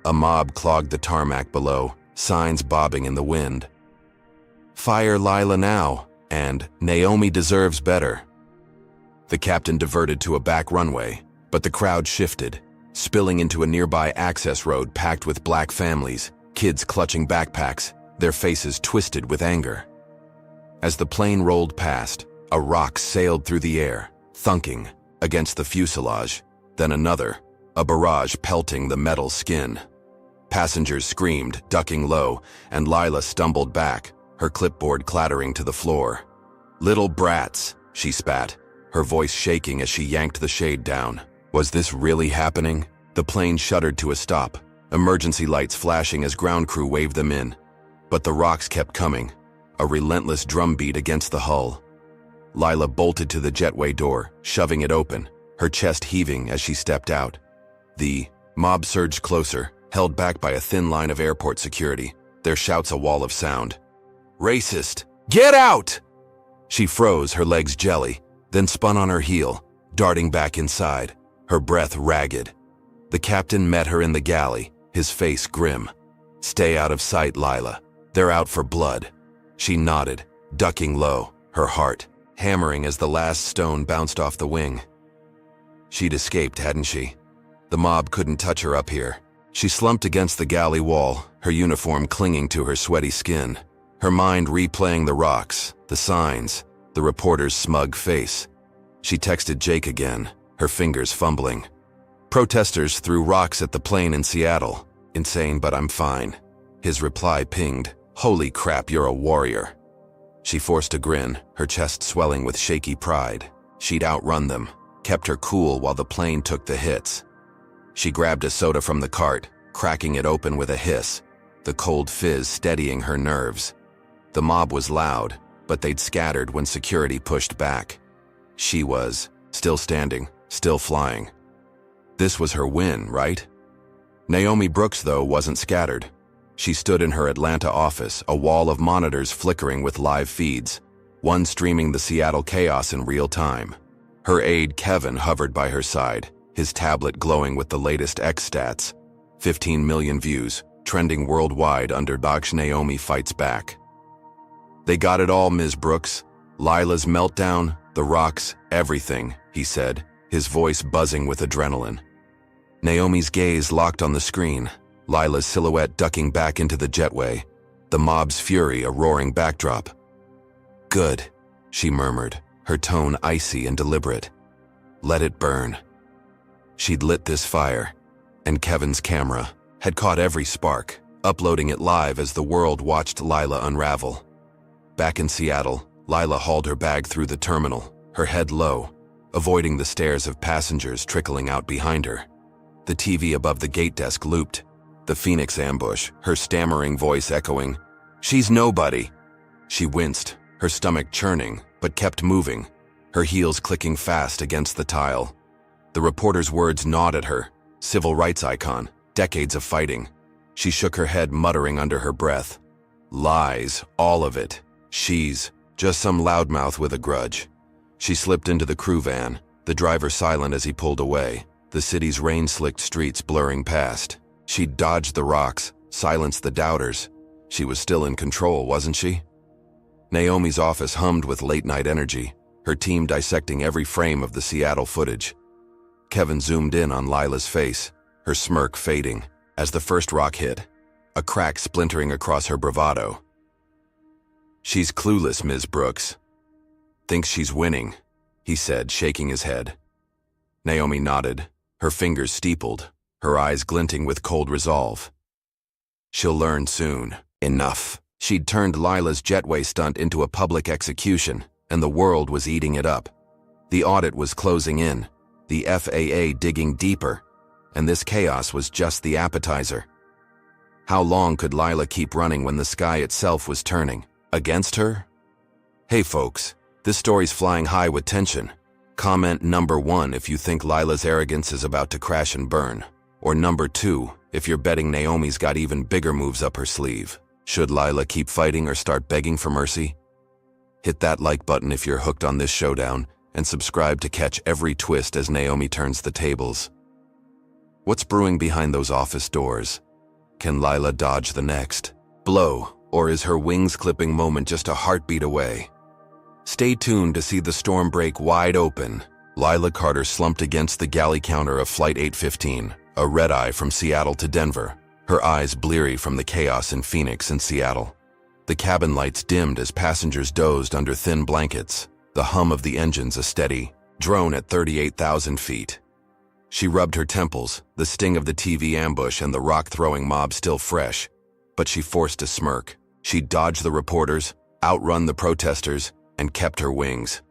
Speaker 1: A mob clogged the tarmac below, signs bobbing in the wind. "Fire Lila now," and "Naomi deserves better." The captain diverted to a back runway, but the crowd shifted, spilling into a nearby access road packed with black families, kids clutching backpacks, their faces twisted with anger. As the plane rolled past, a rock sailed through the air, thunking against the fuselage, then another, a barrage pelting the metal skin. Passengers screamed, ducking low, and Lila stumbled back, her clipboard clattering to the floor. "Little brats," she spat, her voice shaking as she yanked the shade down. Was this really happening? The plane shuddered to a stop, emergency lights flashing as ground crew waved them in. But the rocks kept coming, a relentless drumbeat against the hull. Lila bolted to the jetway door, shoving it open, her chest heaving as she stepped out. The mob surged closer, held back by a thin line of airport security, their shouts a wall of sound. "Racist! Get out!" She froze, her legs jelly, then spun on her heel, darting back inside, her breath ragged. The captain met her in the galley, his face grim. "Stay out of sight, Lila. They're out for blood." She nodded, ducking low, her heart hammering as the last stone bounced off the wing. She'd escaped, hadn't she? The mob couldn't touch her up here. She slumped against the galley wall, her uniform clinging to her sweaty skin, her mind replaying the rocks, the signs, the reporter's smug face. She texted Jake again, her fingers fumbling. "Protesters threw rocks at the plane in Seattle. Insane, but I'm fine." His reply pinged, "Holy crap, you're a warrior." She forced a grin, her chest swelling with shaky pride. She'd outrun them, kept her cool while the plane took the hits. She grabbed a soda from the cart, cracking it open with a hiss, the cold fizz steadying her nerves. The mob was loud, but they'd scattered when security pushed back. She was still standing, still flying. This was her win, right? Naomi Brooks, though, wasn't scattered. She stood in her Atlanta office, a wall of monitors flickering with live feeds, one streaming the Seattle chaos in real time. Her aide, Kevin, hovered by her side, his tablet glowing with the latest X stats. 15 million views, trending worldwide under Docs Naomi fights back. "They got it all, Ms. Brooks. Lila's meltdown, the rocks, everything," he said, his voice buzzing with adrenaline. Naomi's gaze locked on the screen, Lila's silhouette ducking back into the jetway, the mob's fury a roaring backdrop. "Good," she murmured, her tone icy and deliberate. "Let it burn." She'd lit this fire, and Kevin's camera had caught every spark, uploading it live as the world watched Lila unravel. Back in Seattle, Lila hauled her bag through the terminal, her head low, avoiding the stares of passengers trickling out behind her. The TV above the gate desk looped, the Phoenix ambush, her stammering voice echoing, "She's nobody." She winced, her stomach churning, but kept moving, her heels clicking fast against the tile. The reporter's words gnawed at her, civil rights icon, decades of fighting. She shook her head, muttering under her breath. Lies, all of it. She's just some loudmouth with a grudge. She slipped into the crew van, the driver silent as he pulled away, the city's rain-slicked streets blurring past. She'd dodged the rocks, silenced the doubters. She was still in control, wasn't she? Naomi's office hummed with late-night energy, her team dissecting every frame of the Seattle footage. Kevin zoomed in on Lila's face, her smirk fading, as the first rock hit, a crack splintering across her bravado. "She's clueless, Ms. Brooks. Thinks she's winning," he said, shaking his head. Naomi nodded, her fingers steepled, her eyes glinting with cold resolve. "She'll learn soon. Enough." She'd turned Lila's jetway stunt into a public execution, and the world was eating it up. The audit was closing in, the FAA digging deeper, and this chaos was just the appetizer. How long could Lila keep running when the sky itself was turning against her? Hey folks, this story's flying high with tension. Comment number 1 if you think Lila's arrogance is about to crash and burn. Or number 2 if you're betting Naomi's got even bigger moves up her sleeve. Should Lila keep fighting or start begging for mercy? Hit that like button if you're hooked on this showdown, and subscribe to catch every twist as Naomi turns the tables. What's brewing behind those office doors? Can Lila dodge the next blow, or is her wings-clipping moment just a heartbeat away? Stay tuned to see the storm break wide open. Lila Carter slumped against the galley counter of Flight 815, a red-eye from Seattle to Denver, her eyes bleary from the chaos in Phoenix and Seattle. The cabin lights dimmed as passengers dozed under thin blankets, the hum of the engines a steady drone at 38,000 feet. She rubbed her temples, the sting of the TV ambush and the rock-throwing mob still fresh, but she forced a smirk. She dodged the reporters, outrun the protesters, and kept her wings.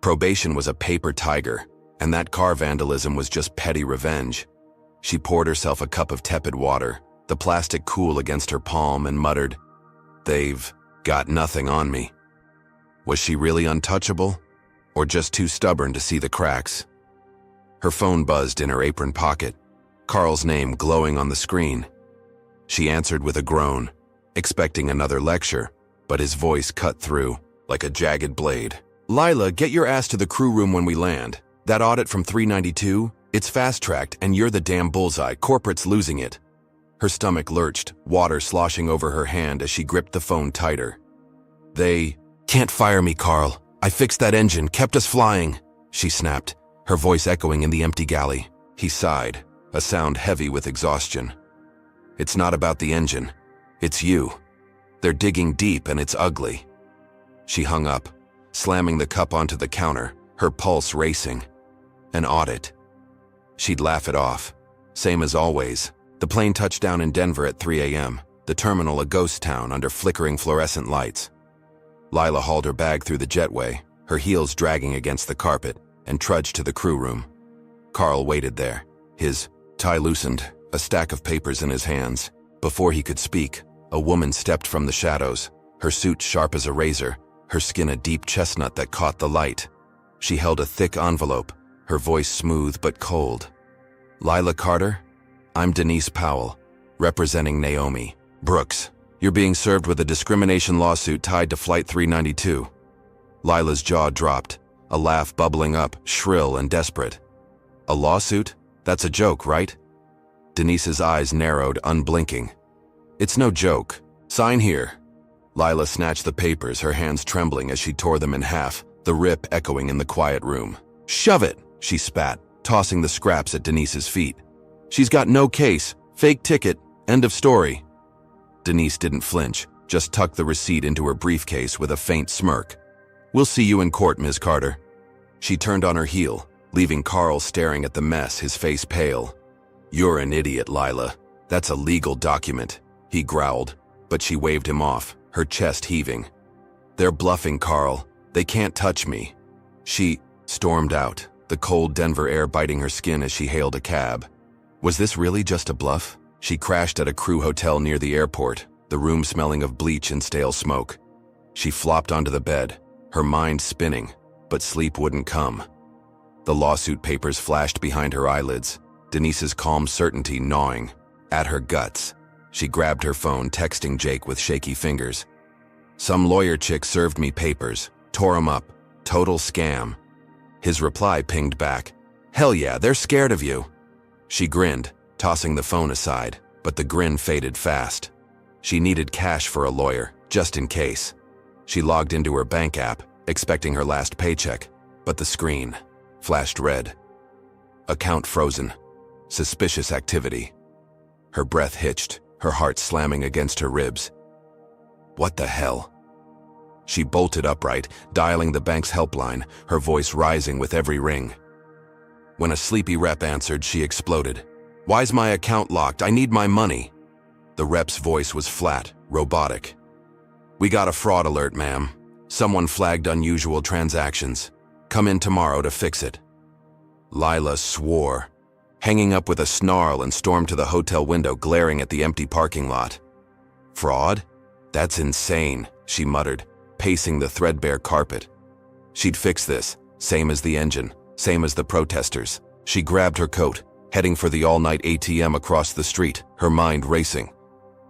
Speaker 1: Probation was a paper tiger, and that car vandalism was just petty revenge. She poured herself a cup of tepid water, the plastic cool against her palm, and muttered, "They've got nothing on me." Was she really untouchable? Or just too stubborn to see the cracks? Her phone buzzed in her apron pocket, Carl's name glowing on the screen. She answered with a groan, expecting another lecture, but his voice cut through like a jagged blade. "Lila, get your ass to the crew room when we land. That audit from 392, it's fast-tracked and you're the damn bullseye. Corporate's losing it." Her stomach lurched, water sloshing over her hand as she gripped the phone tighter. "They can't fire me, Carl. I fixed that engine, kept us flying," she snapped, her voice echoing in the empty galley. He sighed, a sound heavy with exhaustion. "It's not about the engine. It's you. They're digging deep and it's ugly." She hung up, slamming the cup onto the counter, her pulse racing. An audit. She'd laugh it off. Same as always. The plane touched down in Denver at 3 a.m., the terminal a ghost town under flickering fluorescent lights. Lila hauled her bag through the jetway, her heels dragging against the carpet, and trudged to the crew room. Carl waited there, his tie loosened, a stack of papers in his hands. Before he could speak, a woman stepped from the shadows, her suit sharp as a razor, her skin a deep chestnut that caught the light. She held a thick envelope, her voice smooth but cold. "Lila Carter? I'm Denise Powell, representing Naomi Brooks. You're being served with a discrimination lawsuit tied to Flight 392. Lila's jaw dropped, a laugh bubbling up, shrill and desperate. "A lawsuit? That's a joke, right?" Denise's eyes narrowed, unblinking. "It's no joke. Sign here." Lila snatched the papers, her hands trembling as she tore them in half, the rip echoing in the quiet room. "Shove it," she spat, tossing the scraps at Denise's feet. "She's got no case, fake ticket, end of story." Denise didn't flinch, just tucked the receipt into her briefcase with a faint smirk. "We'll see you in court, Ms. Carter." She turned on her heel, leaving Carl staring at the mess, his face pale. "You're an idiot, Lila. That's a legal document," he growled, but she waved him off, her chest heaving. "They're bluffing, Carl. They can't touch me." She stormed out, the cold Denver air biting her skin as she hailed a cab. Was this really just a bluff? She crashed at a crew hotel near the airport, the room smelling of bleach and stale smoke. She flopped onto the bed, her mind spinning, but sleep wouldn't come. The lawsuit papers flashed behind her eyelids, Denise's calm certainty gnawing at her guts. She grabbed her phone, texting Jake with shaky fingers. "Some lawyer chick served me papers, tore 'em up, total scam." His reply pinged back, "Hell yeah, they're scared of you." She grinned, tossing the phone aside, but the grin faded fast. She needed cash for a lawyer, just in case. She logged into her bank app, expecting her last paycheck, but the screen flashed red. Account frozen. Suspicious activity. Her breath hitched, her heart slamming against her ribs. What the hell? She bolted upright, dialing the bank's helpline, her voice rising with every ring. When a sleepy rep answered, she exploded. "Why's my account locked? I need my money." The rep's voice was flat, robotic. "We got a fraud alert, ma'am. Someone flagged unusual transactions." Come in tomorrow to fix it." Lila swore, hanging up with a snarl and stormed to the hotel window, glaring at the empty parking lot. "Fraud? That's insane," she muttered, pacing the threadbare carpet. She'd fix this, same as the engine, same as the protesters. She grabbed her coat, heading for the all-night ATM across the street, her mind racing.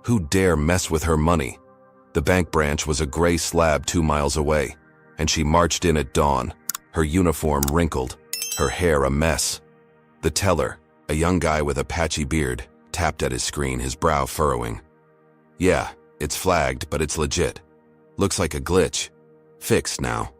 Speaker 1: Who dare mess with her money? The bank branch was a gray slab 2 miles away, and she marched in at dawn, her uniform wrinkled, her hair a mess. The teller, a young guy with a patchy beard, tapped at his screen, his brow furrowing. "Yeah, it's flagged, but it's legit. Looks like a glitch. Fixed now."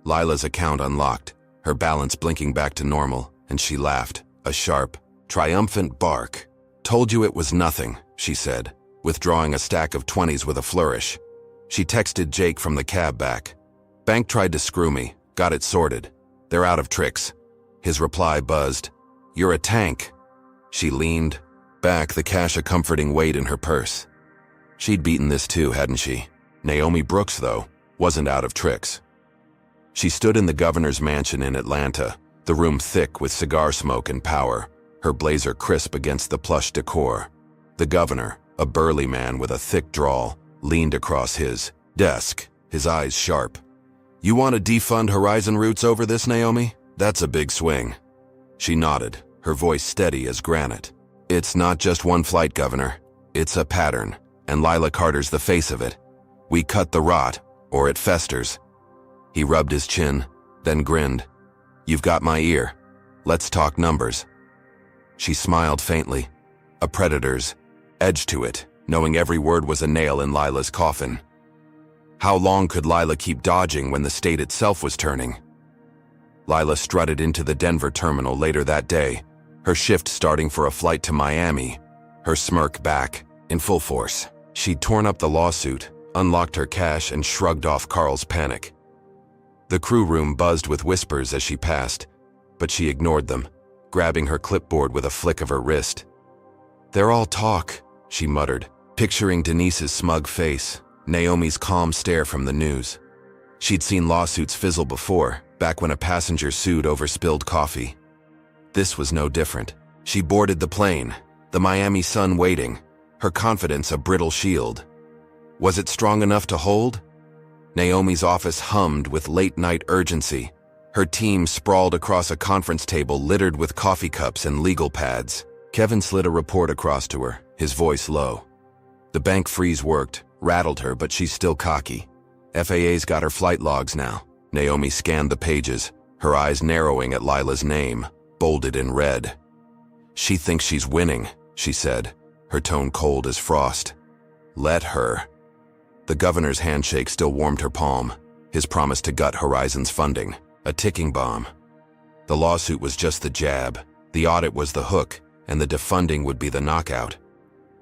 Speaker 1: Lila's account unlocked, her balance blinking back to normal, and she laughed, a sharp, triumphant bark. "Told you it was nothing," she said, withdrawing a stack of 20s with a flourish. She texted Jake from the cab back. "Bank tried to screw me, got it sorted. They're out of tricks." His reply buzzed, "You're a tank." She leaned back, the cash a comforting weight in her purse. She'd beaten this too, hadn't she? Naomi Brooks, though, wasn't out of tricks. She stood in the governor's mansion in Atlanta, the room thick with cigar smoke and power, her blazer crisp against the plush decor. The governor, a burly man with a thick drawl, leaned across his desk, his eyes sharp. "You want to defund Horizon routes over this, Naomi? That's a big swing." She nodded, her voice steady as granite. "It's not just one flight, Governor. It's a pattern, and Lila Carter's the face of it. We cut the rot, or it festers." He rubbed his chin, then grinned. "You've got my ear. Let's talk numbers." She smiled faintly, a predator's edge to it, knowing every word was a nail in Lila's coffin. How long could Lila keep dodging when the state itself was turning? Lila strutted into the Denver terminal later that day, her shift starting for a flight to Miami, her smirk back, in full force. She'd torn up the lawsuit, unlocked her cash, and shrugged off Carl's panic. The crew room buzzed with whispers as she passed, but she ignored them, grabbing her clipboard with a flick of her wrist. "They're all talk," she muttered, picturing Denise's smug face, Naomi's calm stare from the news. She'd seen lawsuits fizzle before, back when a passenger sued over spilled coffee. This was no different. She boarded the plane, the Miami sun waiting, her confidence a brittle shield. Was it strong enough to hold? Naomi's office hummed with late-night urgency. Her team sprawled across a conference table littered with coffee cups and legal pads. Kevin slid a report across to her, his voice low. The bank freeze worked, rattled her, but she's still cocky. FAA's got her flight logs now. Naomi scanned the pages, her eyes narrowing at Lila's name, bolded in red. "She thinks she's winning," she said, her tone cold as frost. "Let her." The governor's handshake still warmed her palm, his promise to gut Horizon's funding, a ticking bomb. The lawsuit was just the jab, the audit was the hook, and the defunding would be the knockout.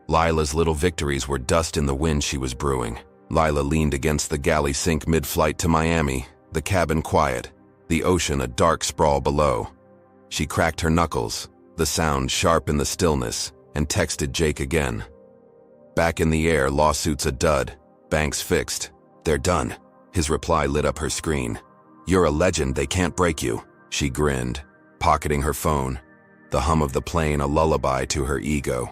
Speaker 1: Lila's little victories were dust in the wind she was brewing. Lila leaned against the galley sink mid-flight to Miami, the cabin quiet, the ocean a dark sprawl below. She cracked her knuckles, the sound sharp in the stillness, and texted Jake again. Back in the air, lawsuits a dud, banks fixed. They're done. His reply lit up her screen. "You're a legend, they can't break you." She grinned, pocketing her phone, the hum of the plane a lullaby to her ego.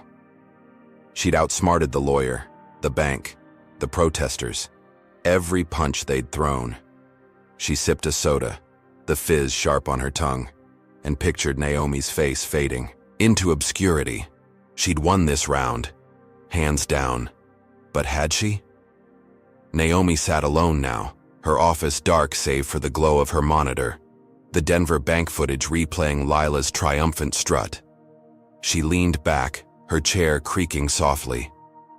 Speaker 1: She'd outsmarted the lawyer, the bank, the protesters, every punch they'd thrown. She sipped a soda, the fizz sharp on her tongue, and pictured Naomi's face fading into obscurity. She'd won this round, hands down. But had she? Naomi sat alone now, her office dark save for the glow of her monitor, the Denver bank footage replaying Lila's triumphant strut. She leaned back, her chair creaking softly.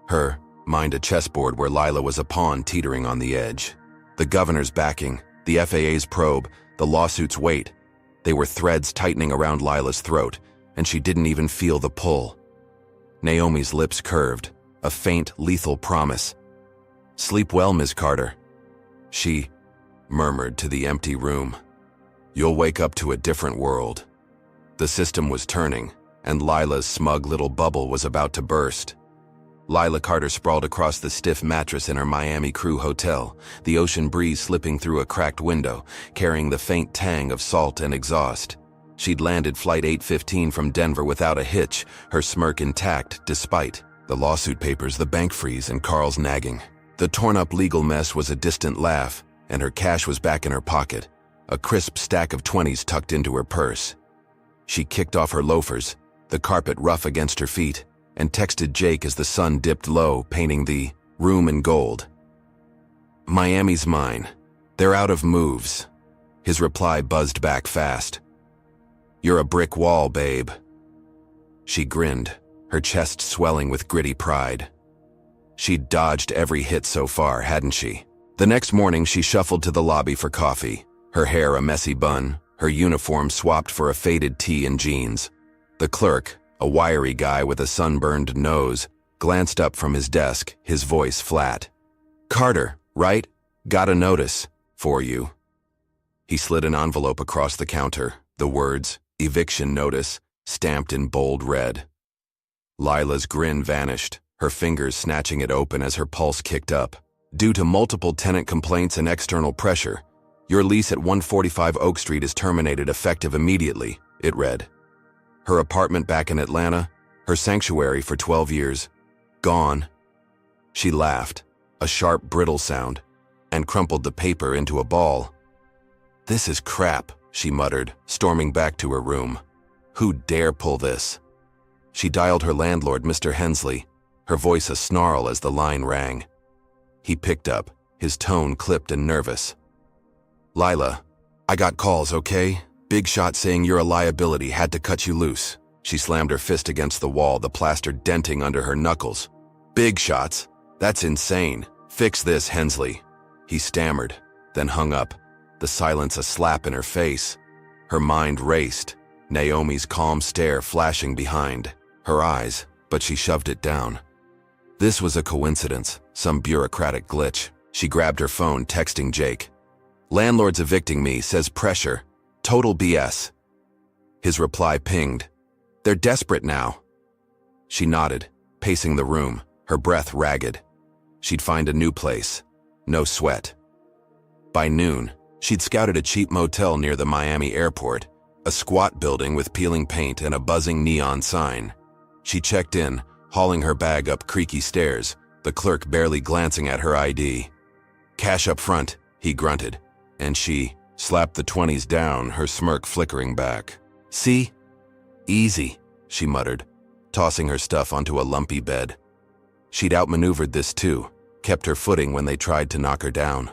Speaker 1: Her mind a chessboard where Lila was a pawn teetering on the edge. The governor's backing, the FAA's probe, the lawsuit's weight. They were threads tightening around Lila's throat, and she didn't even feel the pull. Naomi's lips curved, a faint, lethal promise. "Sleep well, Ms. Carter," she murmured to the empty room. "You'll wake up to a different world." The system was turning, and Lila's smug little bubble was about to burst. Lila Carter sprawled across the stiff mattress in her Miami crew hotel, the ocean breeze slipping through a cracked window, carrying the faint tang of salt and exhaust. She'd landed Flight 815 from Denver without a hitch, her smirk intact despite the lawsuit papers, the bank freeze, and Carl's nagging. The torn-up legal mess was a distant laugh, and her cash was back in her pocket, a crisp stack of 20s tucked into her purse. She kicked off her loafers, the carpet rough against her feet, and texted Jake as the sun dipped low, painting the room in gold. "Miami's mine. They're out of moves." His reply buzzed back fast. "You're a brick wall, babe." She grinned, her chest swelling with gritty pride. She'd dodged every hit so far, hadn't she? The next morning, she shuffled to the lobby for coffee, her hair a messy bun, her uniform swapped for a faded tee and jeans. The clerk, a wiry guy with a sunburned nose, glanced up from his desk, his voice flat. "Carter, right? Got a notice. For you." He slid an envelope across the counter, the words, "Eviction notice," stamped in bold red. Lila's grin vanished, her fingers snatching it open as her pulse kicked up. "Due to multiple tenant complaints and external pressure, your lease at 145 Oak Street is terminated effective immediately," it read. Her apartment back in Atlanta, her sanctuary for 12 years, gone. She laughed, a sharp, brittle sound, and crumpled the paper into a ball. "This is crap," she muttered, storming back to her room. "Who dare pull this?" She dialed her landlord, Mr. Hensley, her voice a snarl as the line rang. He picked up, his tone clipped and nervous. "Lila, I got calls, okay? Big shot saying you're a liability, had to cut you loose." She slammed her fist against the wall, the plaster denting under her knuckles. "Big shots? That's insane. Fix this, Hensley." He stammered, then hung up, the silence a slap in her face. Her mind raced, Naomi's calm stare flashing behind her eyes, but she shoved it down. This was a coincidence, some bureaucratic glitch. She grabbed her phone, texting Jake. "Landlord's evicting me, says pressure. Total BS." His reply pinged. "They're desperate now." She nodded, pacing the room, her breath ragged. She'd find a new place. No sweat. By noon, she'd scouted a cheap motel near the Miami airport, a squat building with peeling paint and a buzzing neon sign. She checked in, hauling her bag up creaky stairs, the clerk barely glancing at her ID. "Cash up front," he grunted, and she slapped the 20s down, her smirk flickering back. "See? Easy," she muttered, tossing her stuff onto a lumpy bed. She'd outmaneuvered this too, kept her footing when they tried to knock her down.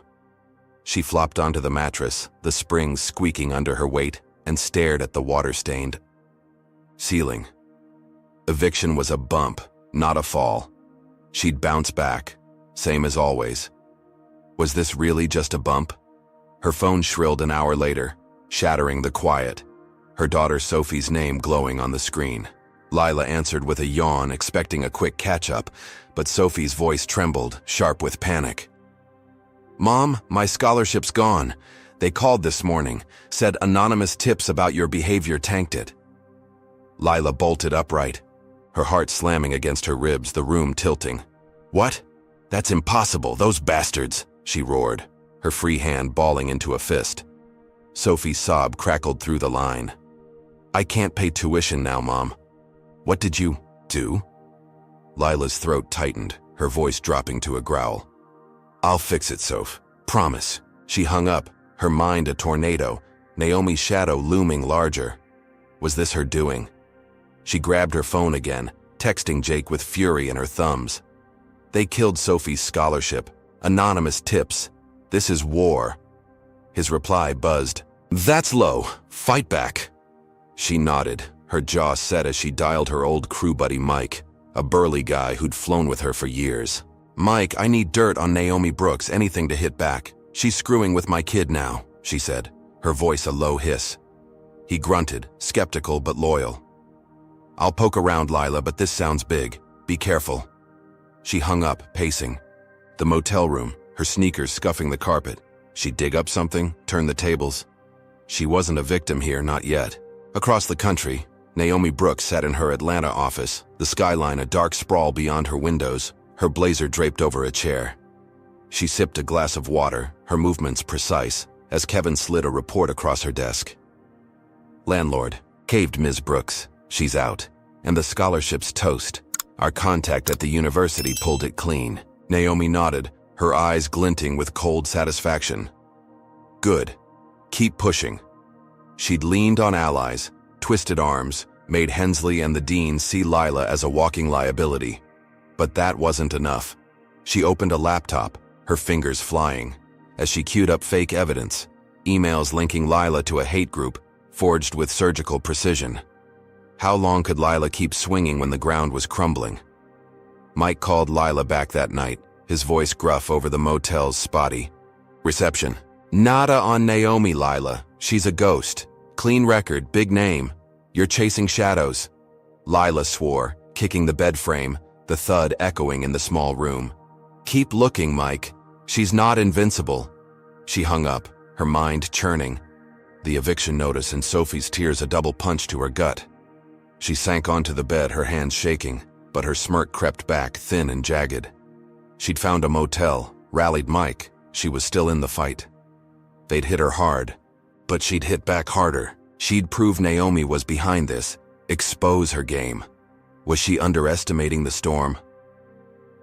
Speaker 1: She flopped onto the mattress, the springs squeaking under her weight, and stared at the water-stained ceiling. Eviction was a bump, not a fall. She'd bounce back, same as always. Was this really just a bump? Her phone shrilled an hour later, shattering the quiet, her daughter Sophie's name glowing on the screen. Lila answered with a yawn, expecting a quick catch-up, but Sophie's voice trembled, sharp with panic. "Mom, my scholarship's gone. They called this morning, said anonymous tips about your behavior tanked it." Lila bolted upright, her heart slamming against her ribs, the room tilting. "What? That's impossible, those bastards," she roared, her free hand balling into a fist. Sophie's sob crackled through the line. "I can't pay tuition now, Mom." "What did you do?" Lila's throat tightened, her voice dropping to a growl. "I'll fix it, Soph. Promise." She hung up, her mind a tornado, Naomi's shadow looming larger. Was this her doing? She grabbed her phone again, texting Jake with fury in her thumbs. "They killed Sophie's scholarship. Anonymous tips. This is war." His reply buzzed. "That's low. Fight back." She nodded, her jaw set as she dialed her old crew buddy Mike, a burly guy who'd flown with her for years. "Mike, I need dirt on Naomi Brooks, anything to hit back. She's screwing with my kid now," she said, her voice a low hiss. He grunted, skeptical but loyal. "I'll poke around, Lila, but this sounds big. Be careful." She hung up, pacing. The motel room, her sneakers scuffing the carpet. She'd dig up something, turn the tables. She wasn't a victim here, not yet. Across the country, Naomi Brooks sat in her Atlanta office, the skyline a dark sprawl beyond her windows, her blazer draped over a chair. She sipped a glass of water, her movements precise, as Kevin slid a report across her desk. "Landlord," caved Ms. Brooks. "She's out. And the scholarship's toast. Our contact at the university pulled it clean." Naomi nodded, her eyes glinting with cold satisfaction. "Good. Keep pushing." She'd leaned on allies, twisted arms, made Hensley and the dean see Lila as a walking liability. But that wasn't enough. She opened a laptop, her fingers flying, as she queued up fake evidence, emails linking Lila to a hate group, forged with surgical precision. How long could Lila keep swinging when the ground was crumbling? Mike called Lila back that night, his voice gruff over the motel's spotty reception. "Nada on Naomi, Lila. She's a ghost. Clean record, big name. You're chasing shadows." Lila swore, kicking the bed frame, the thud echoing in the small room. "Keep looking, Mike. She's not invincible." She hung up, her mind churning. The eviction notice and Sophie's tears a double punch to her gut. She sank onto the bed, her hands shaking, but her smirk crept back, thin and jagged. She'd found a motel, rallied Mike. She was still in the fight. They'd hit her hard, but she'd hit back harder. She'd prove Naomi was behind this, expose her game. Was she underestimating the storm?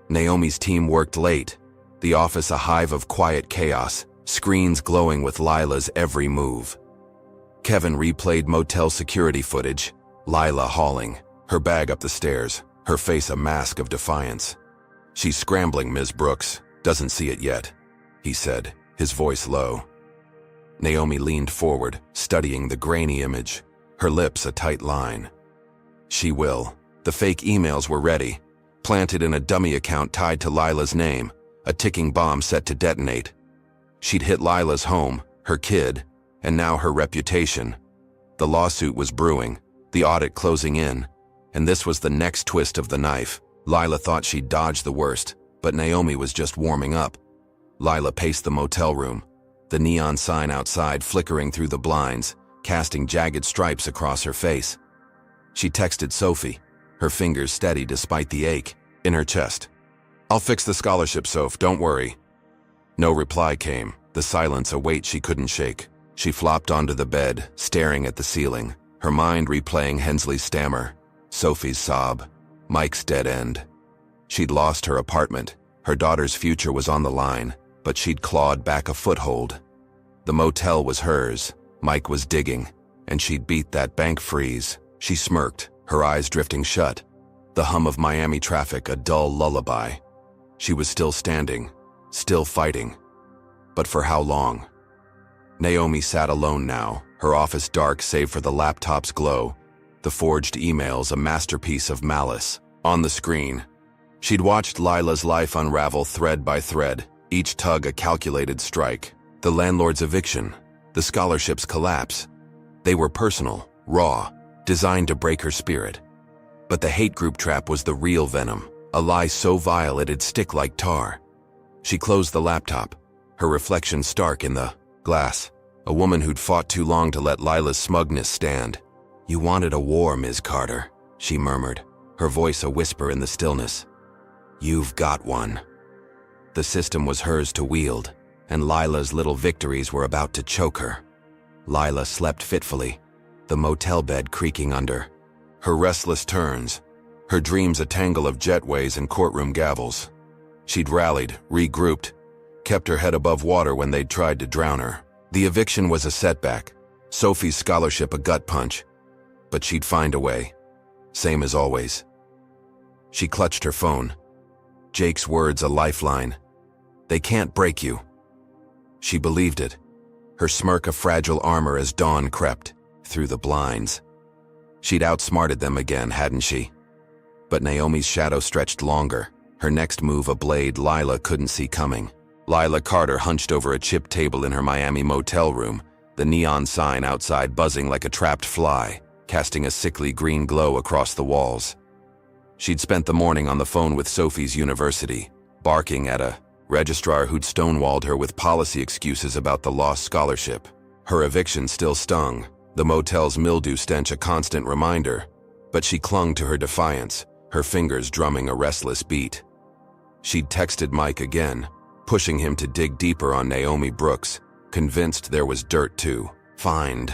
Speaker 1: Naomi's team worked late, the office a hive of quiet chaos, screens glowing with Lila's every move. Kevin replayed motel security footage, Lila hauling, her bag up the stairs, her face a mask of defiance. "She's scrambling, Ms. Brooks. Doesn't see it yet," he said, his voice low. Naomi leaned forward, studying the grainy image, her lips a tight line. "She will." The fake emails were ready, planted in a dummy account tied to Lila's name, a ticking bomb set to detonate. She'd hit Lila's home, her kid, and now her reputation. The lawsuit was brewing, the audit closing in, and this was the next twist of the knife. Lila thought she'd dodged the worst, but Naomi was just warming up. Lila paced the motel room, the neon sign outside flickering through the blinds, casting jagged stripes across her face. She texted Sophie, her fingers steady despite the ache in her chest. "I'll fix the scholarship, Soph, don't worry." No reply came, the silence a weight she couldn't shake. She flopped onto the bed, staring at the ceiling, her mind replaying Hensley's stammer, Sophie's sob, Mike's dead end. She'd lost her apartment, her daughter's future was on the line, but she'd clawed back a foothold. The motel was hers, Mike was digging, and she'd beat that bank freeze. She smirked, her eyes drifting shut, the hum of Miami traffic a dull lullaby. She was still standing, still fighting. But for how long? Naomi sat alone now, her office dark save for the laptop's glow, the forged emails a masterpiece of malice. On the screen, she'd watched Lila's life unravel thread by thread, each tug a calculated strike. The landlord's eviction, the scholarship's collapse. They were personal, raw, designed to break her spirit. But the hate group trap was the real venom, a lie so vile it'd stick like tar. She closed the laptop, her reflection stark in the glass, a woman who'd fought too long to let Lila's smugness stand. "You wanted a war, Ms. Carter," she murmured, her voice a whisper in the stillness. "You've got one." The system was hers to wield, and Lila's little victories were about to choke her. Lila slept fitfully, the motel bed creaking under. Her restless turns, her dreams a tangle of jetways and courtroom gavels. She'd rallied, regrouped, kept her head above water when they'd tried to drown her. The eviction was a setback, Sophie's scholarship a gut punch, but she'd find a way, same as always. She clutched her phone, Jake's words a lifeline. "They can't break you." She believed it, her smirk a fragile armor as dawn crept through the blinds. She'd outsmarted them again, hadn't she? But Naomi's shadow stretched longer, her next move a blade Lila couldn't see coming. Lila Carter hunched over a chipped table in her Miami motel room, the neon sign outside buzzing like a trapped fly, casting a sickly green glow across the walls. She'd spent the morning on the phone with Sophie's university, barking at a registrar who'd stonewalled her with policy excuses about the lost scholarship. Her eviction still stung, the motel's mildew stench a constant reminder, but she clung to her defiance, her fingers drumming a restless beat. She'd texted Mike again, pushing him to dig deeper on Naomi Brooks, convinced there was dirt to find.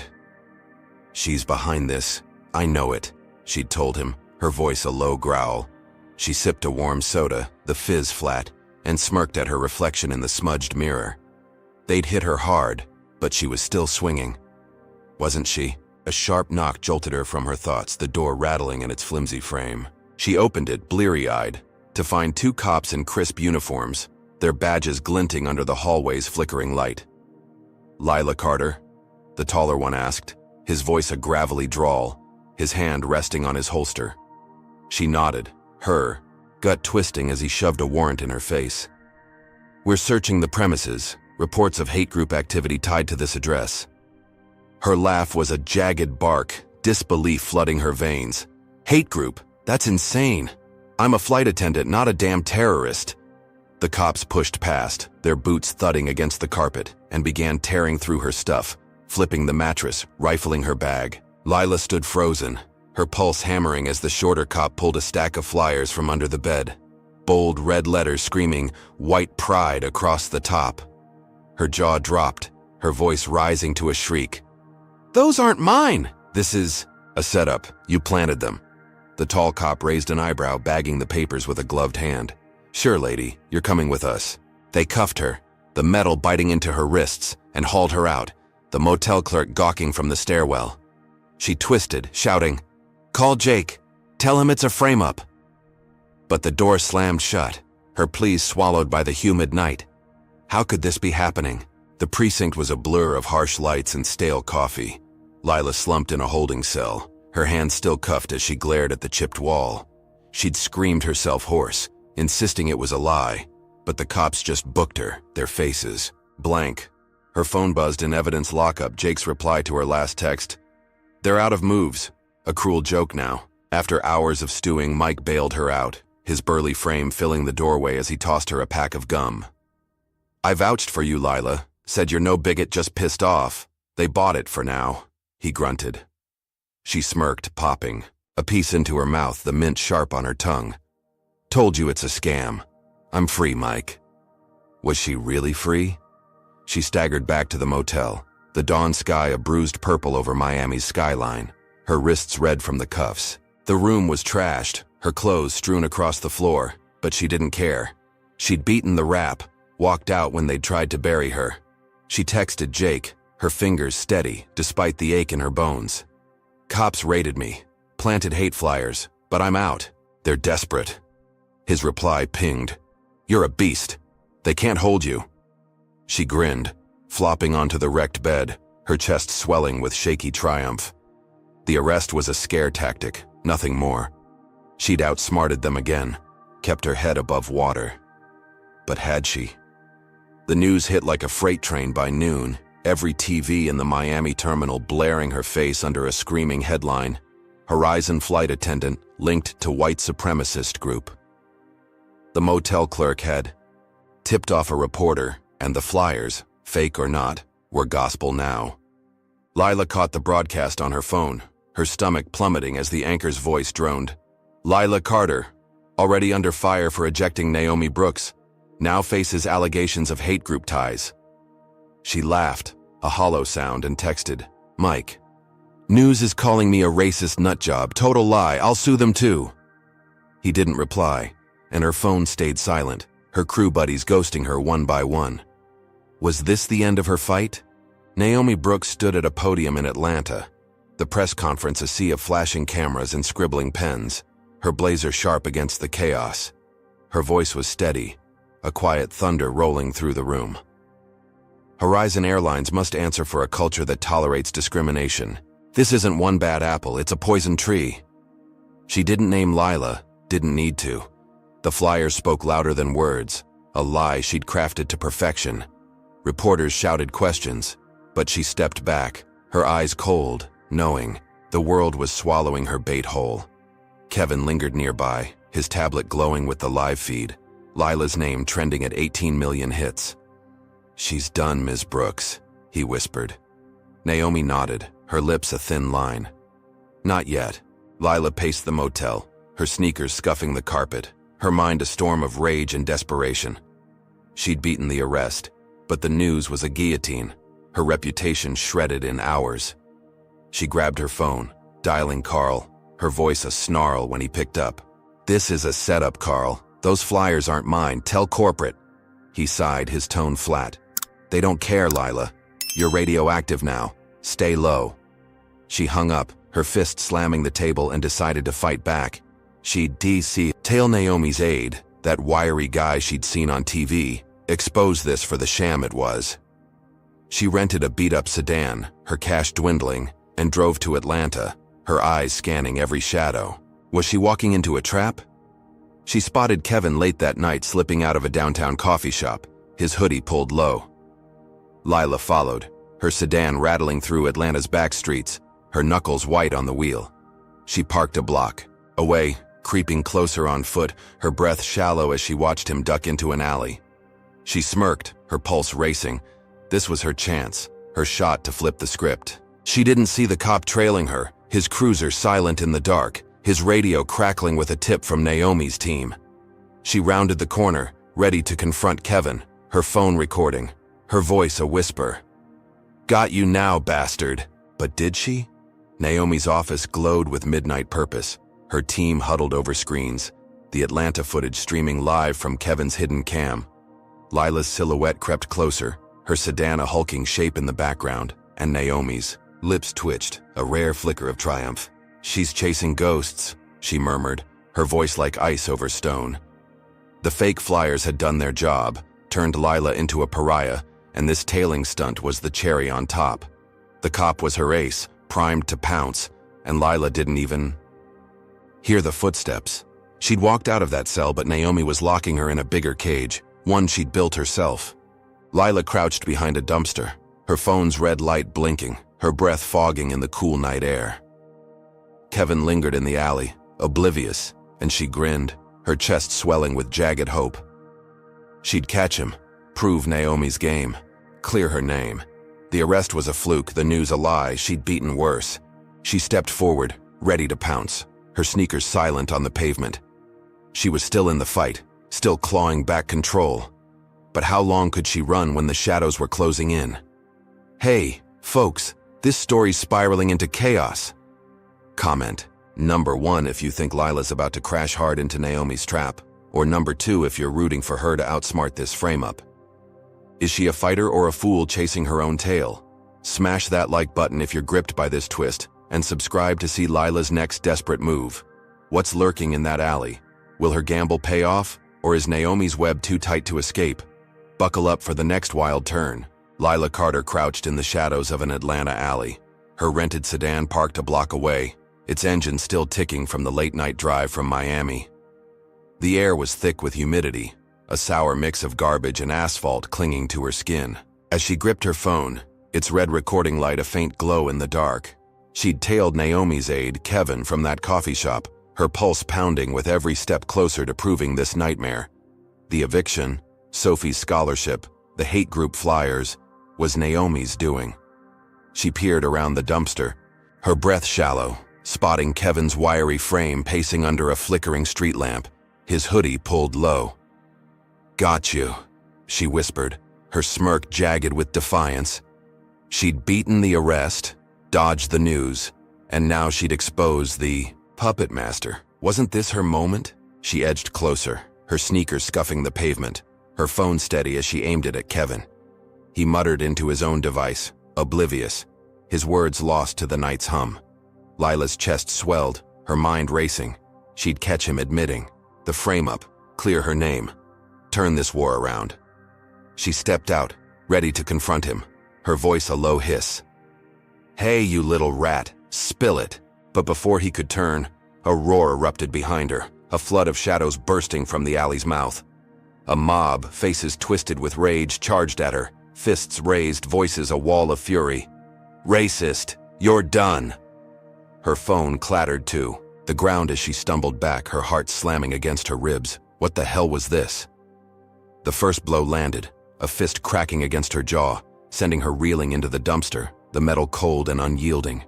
Speaker 1: "She's behind this. I know it," she'd told him, her voice a low growl. She sipped a warm soda, the fizz flat, and smirked at her reflection in the smudged mirror. They'd hit her hard, but she was still swinging. Wasn't she? A sharp knock jolted her from her thoughts, the door rattling in its flimsy frame. She opened it, bleary-eyed, to find two cops in crisp uniforms, their badges glinting under the hallway's flickering light. "Lila Carter?" the taller one asked, his voice a gravelly drawl, his hand resting on his holster. She nodded, her gut twisting as he shoved a warrant in her face. "We're searching the premises. Reports of hate group activity tied to this address." Her laugh was a jagged bark, disbelief flooding her veins. "Hate group? That's insane. I'm a flight attendant, not a damn terrorist." The cops pushed past, their boots thudding against the carpet, and began tearing through her stuff, flipping the mattress, rifling her bag. Lila stood frozen, her pulse hammering as the shorter cop pulled a stack of flyers from under the bed. Bold red letters screaming, "White Pride" across the top. Her jaw dropped, her voice rising to a shriek. "Those aren't mine! This is a setup. You planted them." The tall cop raised an eyebrow, bagging the papers with a gloved hand. "Sure, lady, you're coming with us." They cuffed her, the metal biting into her wrists, and hauled her out, the motel clerk gawking from the stairwell. She twisted, shouting, "Call Jake. Tell him it's a frame-up." But the door slammed shut, her pleas swallowed by the humid night. How could this be happening? The precinct was a blur of harsh lights and stale coffee. Lila slumped in a holding cell, her hands still cuffed as she glared at the chipped wall. She'd screamed herself hoarse, insisting it was a lie, but the cops just booked her, their faces blank. Her phone buzzed in evidence lockup, Jake's reply to her last text. "They're out of moves." A cruel joke now. After hours of stewing, Mike bailed her out, his burly frame filling the doorway as he tossed her a pack of gum. "I vouched for you, Lila. Said you're no bigot, just pissed off. They bought it for now," he grunted. She smirked, popping, a piece into her mouth, the mint sharp on her tongue. "Told you it's a scam. I'm free, Mike." Was she really free? She staggered back to the motel, the dawn sky a bruised purple over Miami's skyline, her wrists red from the cuffs. The room was trashed, her clothes strewn across the floor, but she didn't care. She'd beaten the rap, walked out when they'd tried to bury her. She texted Jake, her fingers steady despite the ache in her bones. "Cops raided me, planted hate flyers, but I'm out. They're desperate." His reply pinged. "You're a beast. They can't hold you." She grinned, flopping onto the wrecked bed, her chest swelling with shaky triumph. The arrest was a scare tactic, nothing more. She'd outsmarted them again, kept her head above water. But had she? The news hit like a freight train by noon, every TV in the Miami terminal blaring her face under a screaming headline, "Horizon flight attendant linked to white supremacist group." The motel clerk had tipped off a reporter, and the flyers, fake or not, were gospel now. Lila caught the broadcast on her phone, her stomach plummeting as the anchor's voice droned. "Lila Carter, already under fire for ejecting Naomi Brooks, now faces allegations of hate group ties." She laughed, a hollow sound, and texted, "Mike, news is calling me a racist nutjob. Total lie. I'll sue them too." He didn't reply, and her phone stayed silent, her crew buddies ghosting her one by one. Was this the end of her fight? Naomi Brooks stood at a podium in Atlanta, the press conference a sea of flashing cameras and scribbling pens, her blazer sharp against the chaos. Her voice was steady, a quiet thunder rolling through the room. Horizon Airlines must answer for a culture that tolerates discrimination. This isn't one bad apple, it's a poison tree. She didn't name Lila, didn't need to. The flyers spoke louder than words, a lie she'd crafted to perfection. Reporters shouted questions, but she stepped back, her eyes cold, knowing the world was swallowing her bait whole. Kevin lingered nearby, his tablet glowing with the live feed, Lila's name trending at 18 million hits. "She's done, Ms. Brooks," he whispered. Naomi nodded, her lips a thin line. Not yet. Lila paced the motel, her sneakers scuffing the carpet, her mind a storm of rage and desperation. She'd beaten the arrest, but the news was a guillotine, her reputation shredded in hours. She grabbed her phone, dialing Carl, her voice a snarl when he picked up. "This is a setup, Carl. Those flyers aren't mine. Tell corporate." He sighed, his tone flat. "They don't care, Lila. You're radioactive now. Stay low." She hung up, her fist slamming the table, and decided to fight back. She'd tail Naomi's aide, that wiry guy she'd seen on TV, expose this for the sham it was. She rented a beat-up sedan, her cash dwindling, and drove to Atlanta, her eyes scanning every shadow. Was she walking into a trap? She spotted Kevin late that night slipping out of a downtown coffee shop, his hoodie pulled low. Lila followed, her sedan rattling through Atlanta's back streets, her knuckles white on the wheel. She parked a block away, creeping closer on foot, her breath shallow as she watched him duck into an alley. She smirked, her pulse racing. This was her chance, her shot to flip the script. She didn't see the cop trailing her, his cruiser silent in the dark, his radio crackling with a tip from Naomi's team. She rounded the corner, ready to confront Kevin, her phone recording, her voice a whisper. "Got you now, bastard." But did she? Naomi's office glowed with midnight purpose, her team huddled over screens, the Atlanta footage streaming live from Kevin's hidden cam. Lila's silhouette crept closer, her sedan a hulking shape in the background, and Naomi's lips twitched, a rare flicker of triumph. "She's chasing ghosts," she murmured, her voice like ice over stone. The fake flyers had done their job, turned Lila into a pariah, and this tailing stunt was the cherry on top. The cop was her ace, primed to pounce, and Lila didn't even hear the footsteps. She'd walked out of that cell, but Naomi was locking her in a bigger cage, one she'd built herself. Lila crouched behind a dumpster, her phone's red light blinking, her breath fogging in the cool night air. Kevin lingered in the alley, oblivious, and she grinned, her chest swelling with jagged hope. She'd catch him, prove Naomi's game, clear her name. The arrest was a fluke, the news a lie, she'd beaten worse. She stepped forward, ready to pounce, her sneakers silent on the pavement. She was still in the fight, still clawing back control. But how long could she run when the shadows were closing in? "Hey, folks, this story's spiraling into chaos." Comment. Number 1 if you think Lila's about to crash hard into Naomi's trap, or number 2 if you're rooting for her to outsmart this frame-up. Is she a fighter or a fool chasing her own tail? Smash that like button if you're gripped by this twist, and subscribe to see Lila's next desperate move. What's lurking in that alley? Will her gamble pay off, or is Naomi's web too tight to escape? Buckle up for the next wild turn. Lila Carter crouched in the shadows of an Atlanta alley, her rented sedan parked a block away, its engine still ticking from the late-night drive from Miami. The air was thick with humidity, a sour mix of garbage and asphalt clinging to her skin. As she gripped her phone, its red recording light a faint glow in the dark. She'd tailed Naomi's aide, Kevin, from that coffee shop, her pulse pounding with every step closer to proving this nightmare. The eviction, Sophie's scholarship, the hate group flyers, was Naomi's doing. She peered around the dumpster, her breath shallow, spotting Kevin's wiry frame pacing under a flickering street lamp, his hoodie pulled low. "Got you," she whispered, her smirk jagged with defiance. She'd beaten the arrest, dodged the news, and now she'd expose the puppet master. Wasn't this her moment? She edged closer, her sneakers scuffing the pavement, her phone steady as she aimed it at Kevin. He muttered into his own device, oblivious, his words lost to the night's hum. Lila's chest swelled, her mind racing. She'd catch him admitting. The frame-up, clear her name, turn this war around. She stepped out, ready to confront him, her voice a low hiss. "Hey, you little rat, spill it." But before he could turn, a roar erupted behind her, a flood of shadows bursting from the alley's mouth. A mob, faces twisted with rage, charged at her, fists raised, voices a wall of fury. "Racist, you're done." Her phone clattered too, the ground as she stumbled back, her heart slamming against her ribs. What the hell was this? The first blow landed, a fist cracking against her jaw, sending her reeling into the dumpster, the metal cold and unyielding.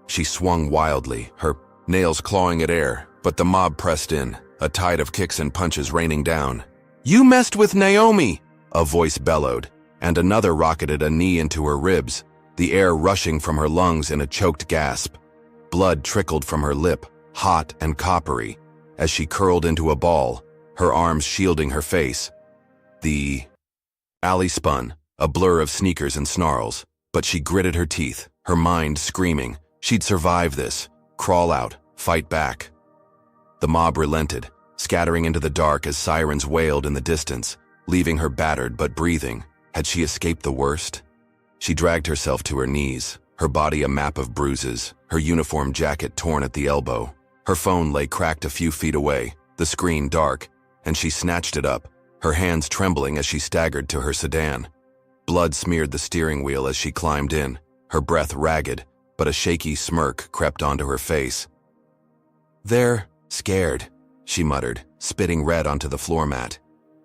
Speaker 1: She swung wildly, her nails clawing at air, but the mob pressed in, a tide of kicks and punches raining down. "You messed with Naomi!" a voice bellowed, and another rocketed a knee into her ribs, the air rushing from her lungs in a choked gasp. Blood trickled from her lip, hot and coppery, as she curled into a ball, her arms shielding her face. The alley spun, a blur of sneakers and snarls, but she gritted her teeth, her mind screaming. She'd survive this, crawl out, fight back. The mob relented, scattering into the dark as sirens wailed in the distance, leaving her battered but breathing. Had she escaped the worst? She dragged herself to her knees, her body a map of bruises, her uniform jacket torn at the elbow. Her phone lay cracked a few feet away, the screen dark, and she snatched it up, her hands trembling as she staggered to her sedan. Blood smeared the steering wheel as she climbed in, her breath ragged, but a shaky smirk crept onto her face. "They're scared," she muttered, spitting red onto the floor mat.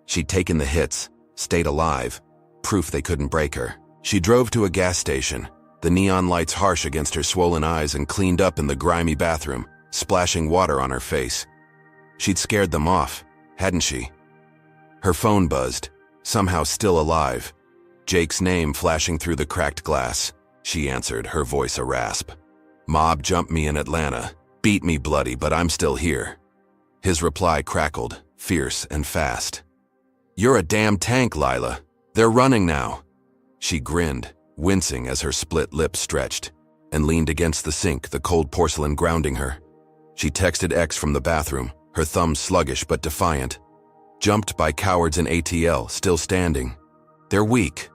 Speaker 1: She'd taken the hits, stayed alive, proof they couldn't break her. She drove to a gas station, the neon lights harsh against her swollen eyes, and cleaned up in the grimy bathroom, splashing water on her face. She'd scared them off, hadn't she? Her phone buzzed, somehow still alive. Jake's name flashing through the cracked glass. She answered, her voice a rasp. "Mob jumped me in Atlanta, beat me bloody, but I'm still here." His reply crackled, fierce and fast. "You're a damn tank, Lila. They're running now." She grinned, wincing as her split lips stretched, and leaned against the sink, the cold porcelain grounding her. She texted X from the bathroom, her thumbs sluggish but defiant. "Jumped by cowards in ATL, still standing. They're weak."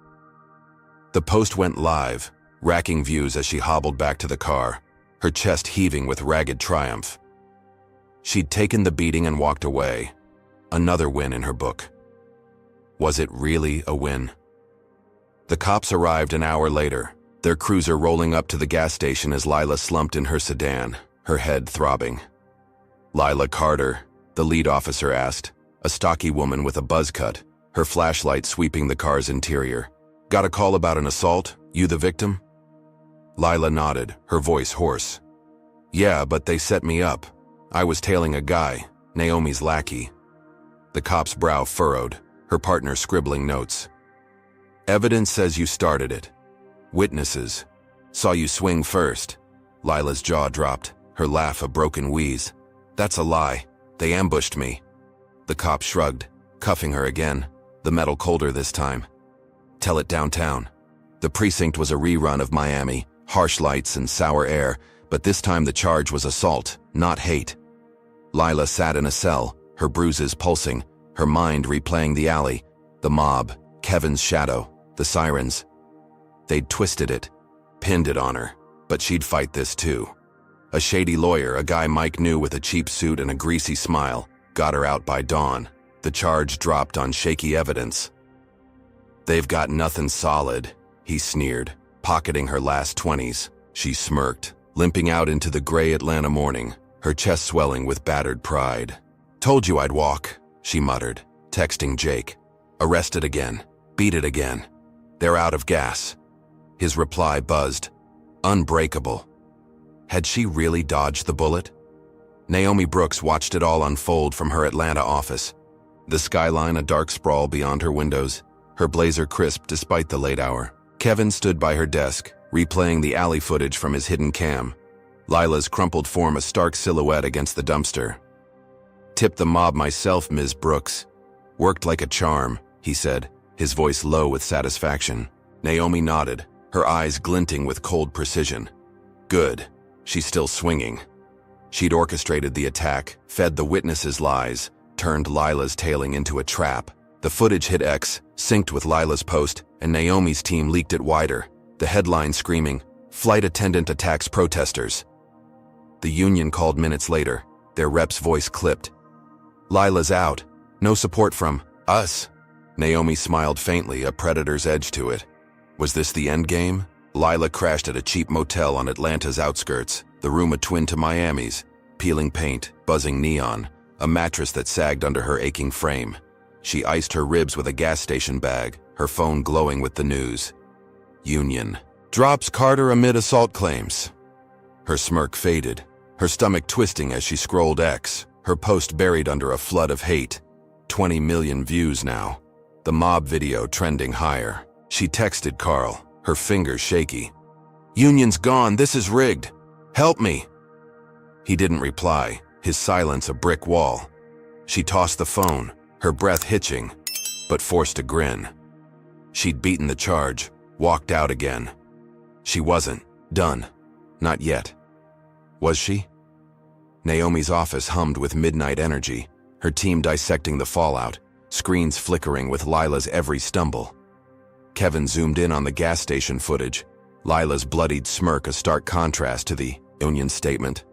Speaker 1: The post went live, racking views as she hobbled back to the car, her chest heaving with ragged triumph. She'd taken the beating and walked away. Another win in her book. Was it really a win? The cops arrived an hour later, their cruiser rolling up to the gas station as Lila slumped in her sedan, her head throbbing. "Lila Carter?" the lead officer asked, a stocky woman with a buzz cut, her flashlight sweeping the car's interior. "Got a call about an assault? You the victim?" Lila nodded, her voice hoarse. "Yeah, but they set me up. I was tailing a guy, Naomi's lackey." The cop's brow furrowed, her partner scribbling notes. "Evidence says you started it. Witnesses saw you swing first." Lila's jaw dropped, her laugh a broken wheeze. "That's a lie. They ambushed me." The cop shrugged, cuffing her again, the metal colder this time. "Tell it downtown." The precinct was a rerun of Miami, harsh lights and sour air, but this time the charge was assault, not hate. Lila sat in a cell, her bruises pulsing, her mind replaying the alley, the mob, Kevin's shadow, the sirens. They'd twisted it, pinned it on her, but she'd fight this too. A shady lawyer, a guy Mike knew with a cheap suit and a greasy smile, got her out by dawn. The charge dropped on shaky evidence. "They've got nothing solid," he sneered, pocketing her last 20s. She smirked, limping out into the gray Atlanta morning, her chest swelling with battered pride. "Told you I'd walk," she muttered, texting Jake. "Arrested again. Beat it again. They're out of gas." His reply buzzed. Unbreakable. Had she really dodged the bullet? Naomi Brooks watched it all unfold from her Atlanta office. The skyline a dark sprawl beyond her windows, her blazer crisp despite the late hour. Kevin stood by her desk, replaying the alley footage from his hidden cam. Lila's crumpled form a stark silhouette against the dumpster. "Tipped the mob myself, Ms. Brooks. Worked like a charm," he said, his voice low with satisfaction. Naomi nodded, her eyes glinting with cold precision. "Good. She's still swinging." She'd orchestrated the attack, fed the witnesses' lies, turned Lila's tailing into a trap. The footage hit X, synced with Lila's post, and Naomi's team leaked it wider, the headline screaming, "Flight attendant attacks protesters." The union called minutes later, their rep's voice clipped. "Lila's out. No support from us." Naomi smiled faintly, a predator's edge to it. Was this the end game? Lila crashed at a cheap motel on Atlanta's outskirts, the room a twin to Miami's, peeling paint, buzzing neon, a mattress that sagged under her aching frame. She iced her ribs with a gas station bag, her phone glowing with the news. Union. Drops Carter amid assault claims. Her smirk faded, her stomach twisting as she scrolled X, her post buried under a flood of hate. 20 million views now. The mob video trending higher. She texted Carl, her fingers shaky. "Union's gone, this is rigged. Help me." He didn't reply, his silence a brick wall. She tossed the phone, her breath hitching, but forced a grin. She'd beaten the charge, walked out again. She wasn't done. Not yet. Was she? Naomi's office hummed with midnight energy, her team dissecting the fallout, screens flickering with Lila's every stumble. Kevin zoomed in on the gas station footage, Lila's bloodied smirk a stark contrast to the Union statement.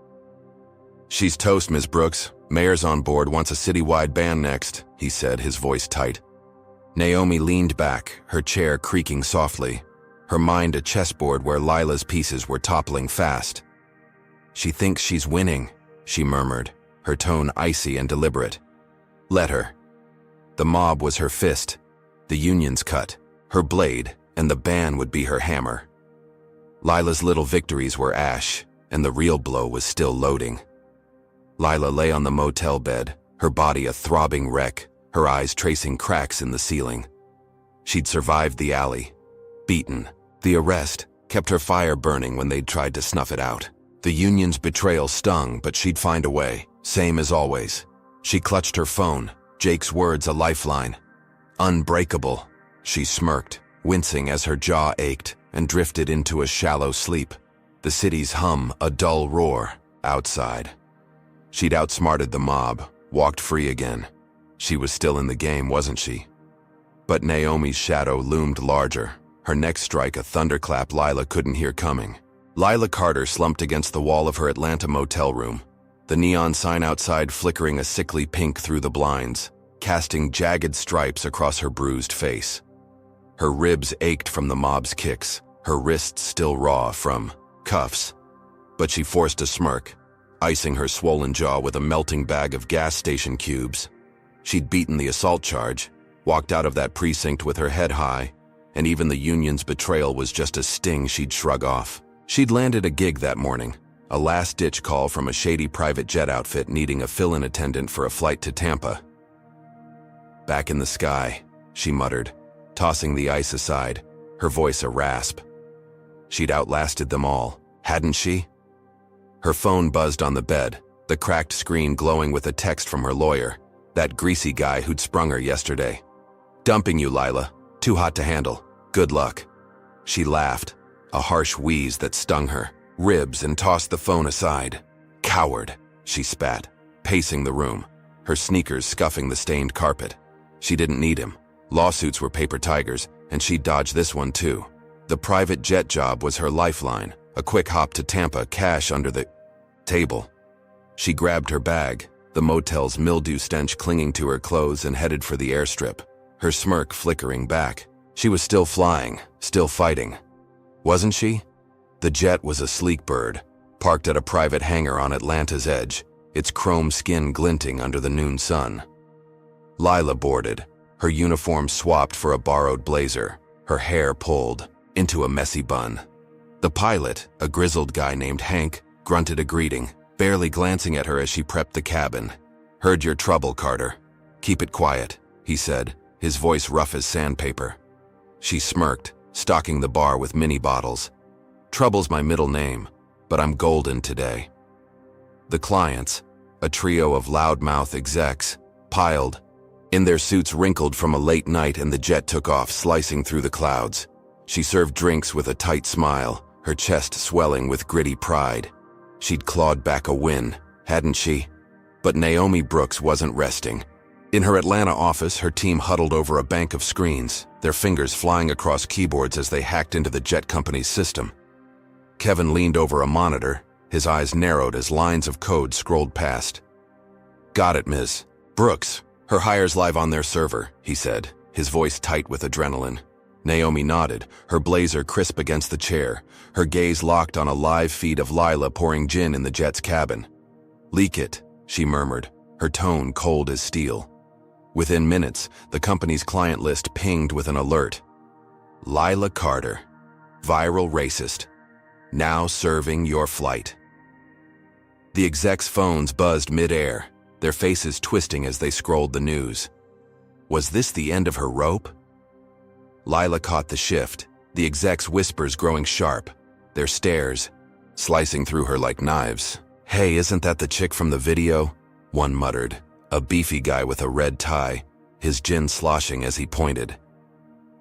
Speaker 1: "She's toast, Ms. Brooks. Mayor's on board, wants a citywide ban next," he said, his voice tight. Naomi leaned back, her chair creaking softly, her mind a chessboard where Lila's pieces were toppling fast. "She thinks she's winning," she murmured, her tone icy and deliberate. "Let her." The mob was her fist, the Union's cut, her blade, and the ban would be her hammer. Lila's little victories were ash, and the real blow was still loading. Lila lay on the motel bed, her body a throbbing wreck, her eyes tracing cracks in the ceiling. She'd survived the alley. Beaten. The arrest kept her fire burning when they'd tried to snuff it out. The Union's betrayal stung, but she'd find a way, same as always. She clutched her phone, Jake's words a lifeline. "Unbreakable," she smirked, wincing as her jaw ached, and drifted into a shallow sleep. The city's hum a dull roar outside. She'd outsmarted the mob, walked free again. She was still in the game, wasn't she? But Naomi's shadow loomed larger, her next strike a thunderclap Lila couldn't hear coming. Lila Carter slumped against the wall of her Atlanta motel room, the neon sign outside flickering a sickly pink through the blinds, casting jagged stripes across her bruised face. Her ribs ached from the mob's kicks, her wrists still raw from cuffs. But she forced a smirk, icing her swollen jaw with a melting bag of gas station cubes. She'd beaten the assault charge, walked out of that precinct with her head high, and even the Union's betrayal was just a sting she'd shrug off. She'd landed a gig that morning, a last-ditch call from a shady private jet outfit needing a fill-in attendant for a flight to Tampa. "Back in the sky," she muttered, tossing the ice aside, her voice a rasp. She'd outlasted them all, hadn't she? Her phone buzzed on the bed, the cracked screen glowing with a text from her lawyer, that greasy guy who'd sprung her yesterday. "Dumping you, Lila. Too hot to handle. Good luck." She laughed, a harsh wheeze that stung her ribs, and tossed the phone aside. "Coward," she spat, pacing the room, her sneakers scuffing the stained carpet. She didn't need him. Lawsuits were paper tigers, and she'd dodge this one too. The private jet job was her lifeline, a quick hop to Tampa, cash under the table. She grabbed her bag, the motel's mildew stench clinging to her clothes, and headed for the airstrip, her smirk flickering back. She was still flying, still fighting. Wasn't she? The jet was a sleek bird, parked at a private hangar on Atlanta's edge, its chrome skin glinting under the noon sun. Lila boarded, her uniform swapped for a borrowed blazer, her hair pulled into a messy bun. The pilot, a grizzled guy named Hank, grunted a greeting, barely glancing at her as she prepped the cabin. "Heard your trouble, Carter. Keep it quiet," he said, his voice rough as sandpaper. She smirked, stocking the bar with mini bottles. "Trouble's my middle name, but I'm golden today." The clients, a trio of loudmouth execs, piled, in their suits wrinkled from a late night, and the jet took off, slicing through the clouds. She served drinks with a tight smile, her chest swelling with gritty pride. She'd clawed back a win, hadn't she? But Naomi Brooks wasn't resting. In her Atlanta office, her team huddled over a bank of screens, their fingers flying across keyboards as they hacked into the jet company's system. Kevin leaned over a monitor, his eyes narrowed as lines of code scrolled past. "Got it, Ms. Brooks. Her hire's live on their server," he said, his voice tight with adrenaline. Naomi nodded, her blazer crisp against the chair, her gaze locked on a live feed of Lila pouring gin in the jet's cabin. "Leak it," she murmured, her tone cold as steel. Within minutes, the company's client list pinged with an alert. Lila Carter. Viral racist. Now serving your flight. The execs' phones buzzed mid-air, their faces twisting as they scrolled the news. Was this the end of her rope? Lila caught the shift, the execs' whispers growing sharp, their stares slicing through her like knives. "Hey, isn't that the chick from the video?" one muttered, a beefy guy with a red tie, his gin sloshing as he pointed.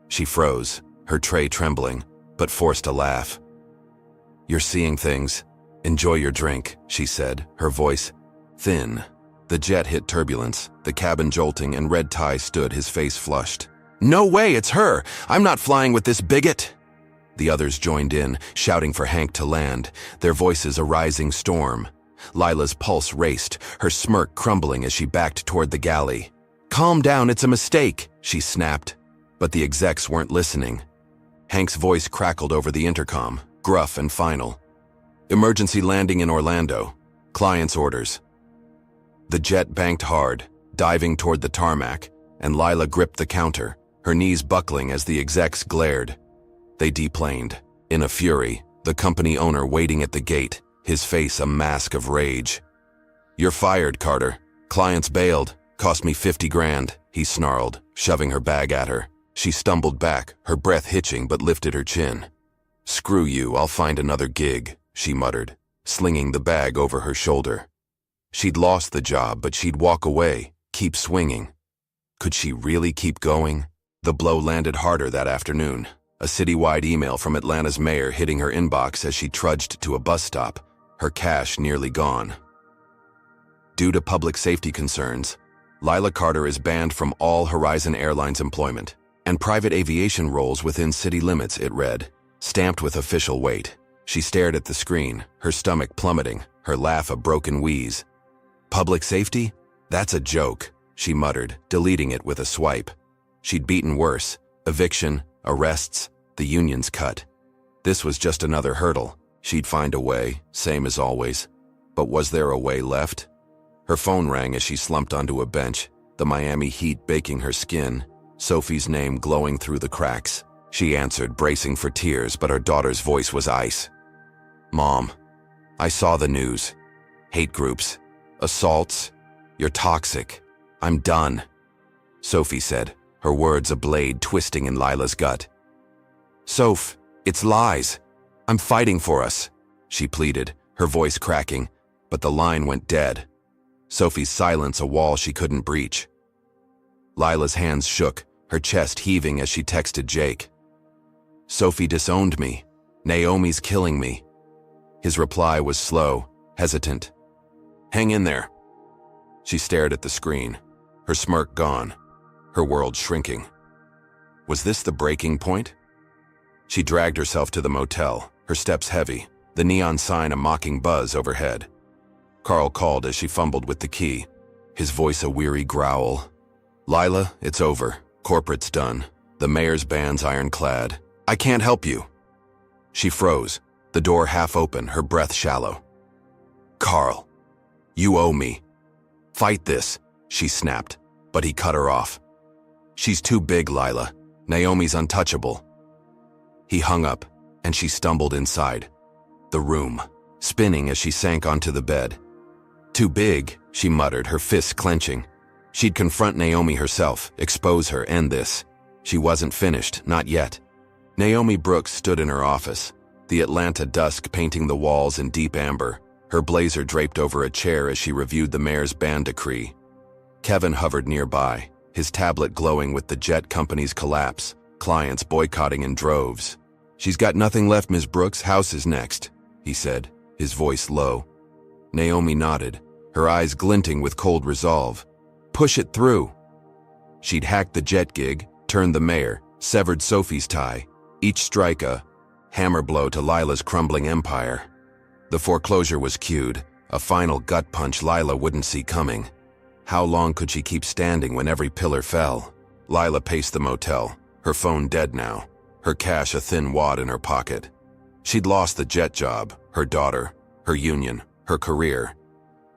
Speaker 1: She froze, her tray trembling, but forced a laugh. "You're seeing things. Enjoy your drink," she said, her voice thin. The jet hit turbulence, the cabin jolting, and Red Tie stood, his face flushed. "No way, it's her! I'm not flying with this bigot!" The others joined in, shouting for Hank to land, their voices a rising storm. Lila's pulse raced, her smirk crumbling as she backed toward the galley. "Calm down, it's a mistake," she snapped. But the execs weren't listening. Hank's voice crackled over the intercom, gruff and final. "Emergency landing in Orlando. Client's orders." The jet banked hard, diving toward the tarmac, and Lila gripped the counter, her knees buckling as the execs glared. They deplaned. In a fury, the company owner waiting at the gate, his face a mask of rage. "You're fired, Carter. Clients bailed. Cost me 50 grand, he snarled, shoving her bag at her. She stumbled back, her breath hitching, but lifted her chin. "Screw you, I'll find another gig," she muttered, slinging the bag over her shoulder. She'd lost the job, but she'd walk away, keep swinging. Could she really keep going? The blow landed harder that afternoon, a citywide email from Atlanta's mayor hitting her inbox as she trudged to a bus stop, her cash nearly gone. Due to public safety concerns, Lila Carter is banned from all Horizon Airlines employment and private aviation roles within city limits, it read, stamped with official weight. She stared at the screen, her stomach plummeting, her laugh a broken wheeze. "Public safety? That's a joke," she muttered, deleting it with a swipe. She'd beaten worse: eviction, arrests, the union's cut. This was just another hurdle. She'd find a way, same as always. But was there a way left? Her phone rang as she slumped onto a bench, the Miami heat baking her skin, Sophie's name glowing through the cracks. She answered, bracing for tears, but her daughter's voice was ice. "Mom, I saw the news. Hate groups, assaults. You're toxic. I'm done," Sophie said, her words a blade twisting in Lila's gut. "Soph, it's lies. I'm fighting for us," she pleaded, her voice cracking, but the line went dead. Sophie's silence a wall she couldn't breach. Lila's hands shook, her chest heaving as she texted Jake. "Sophie disowned me. Naomi's killing me." His reply was slow, hesitant. "Hang in there." She stared at the screen, her smirk gone, her world shrinking. Was this the breaking point? She dragged herself to the motel, her steps heavy, the neon sign a mocking buzz overhead. Carl called as she fumbled with the key, his voice a weary growl. "Lila, it's over. Corporate's done. The mayor's ban's ironclad. I can't help you." She froze, the door half open, her breath shallow. "Carl, you owe me. Fight this," she snapped, but he cut her off. "She's too big, Lila. Naomi's untouchable." He hung up, and she stumbled inside. The room, spinning as she sank onto the bed. "Too big," she muttered, her fists clenching. She'd confront Naomi herself, expose her, end this. She wasn't finished, not yet. Naomi Brooks stood in her office, the Atlanta dusk painting the walls in deep amber, her blazer draped over a chair as she reviewed the mayor's ban decree. Kevin hovered nearby, his tablet glowing with the jet company's collapse, clients boycotting in droves. "She's got nothing left, Ms. Brooks. House is next," he said, his voice low. Naomi nodded, her eyes glinting with cold resolve. "Push it through." She'd hacked the jet gig, turned the mayor, severed Sophie's tie, each strike a hammer blow to Lila's crumbling empire. The foreclosure was cued, a final gut punch Lila wouldn't see coming. How long could she keep standing when every pillar fell? Lila paced the motel, her phone dead now, her cash a thin wad in her pocket. She'd lost the jet job, her daughter, her union, her career.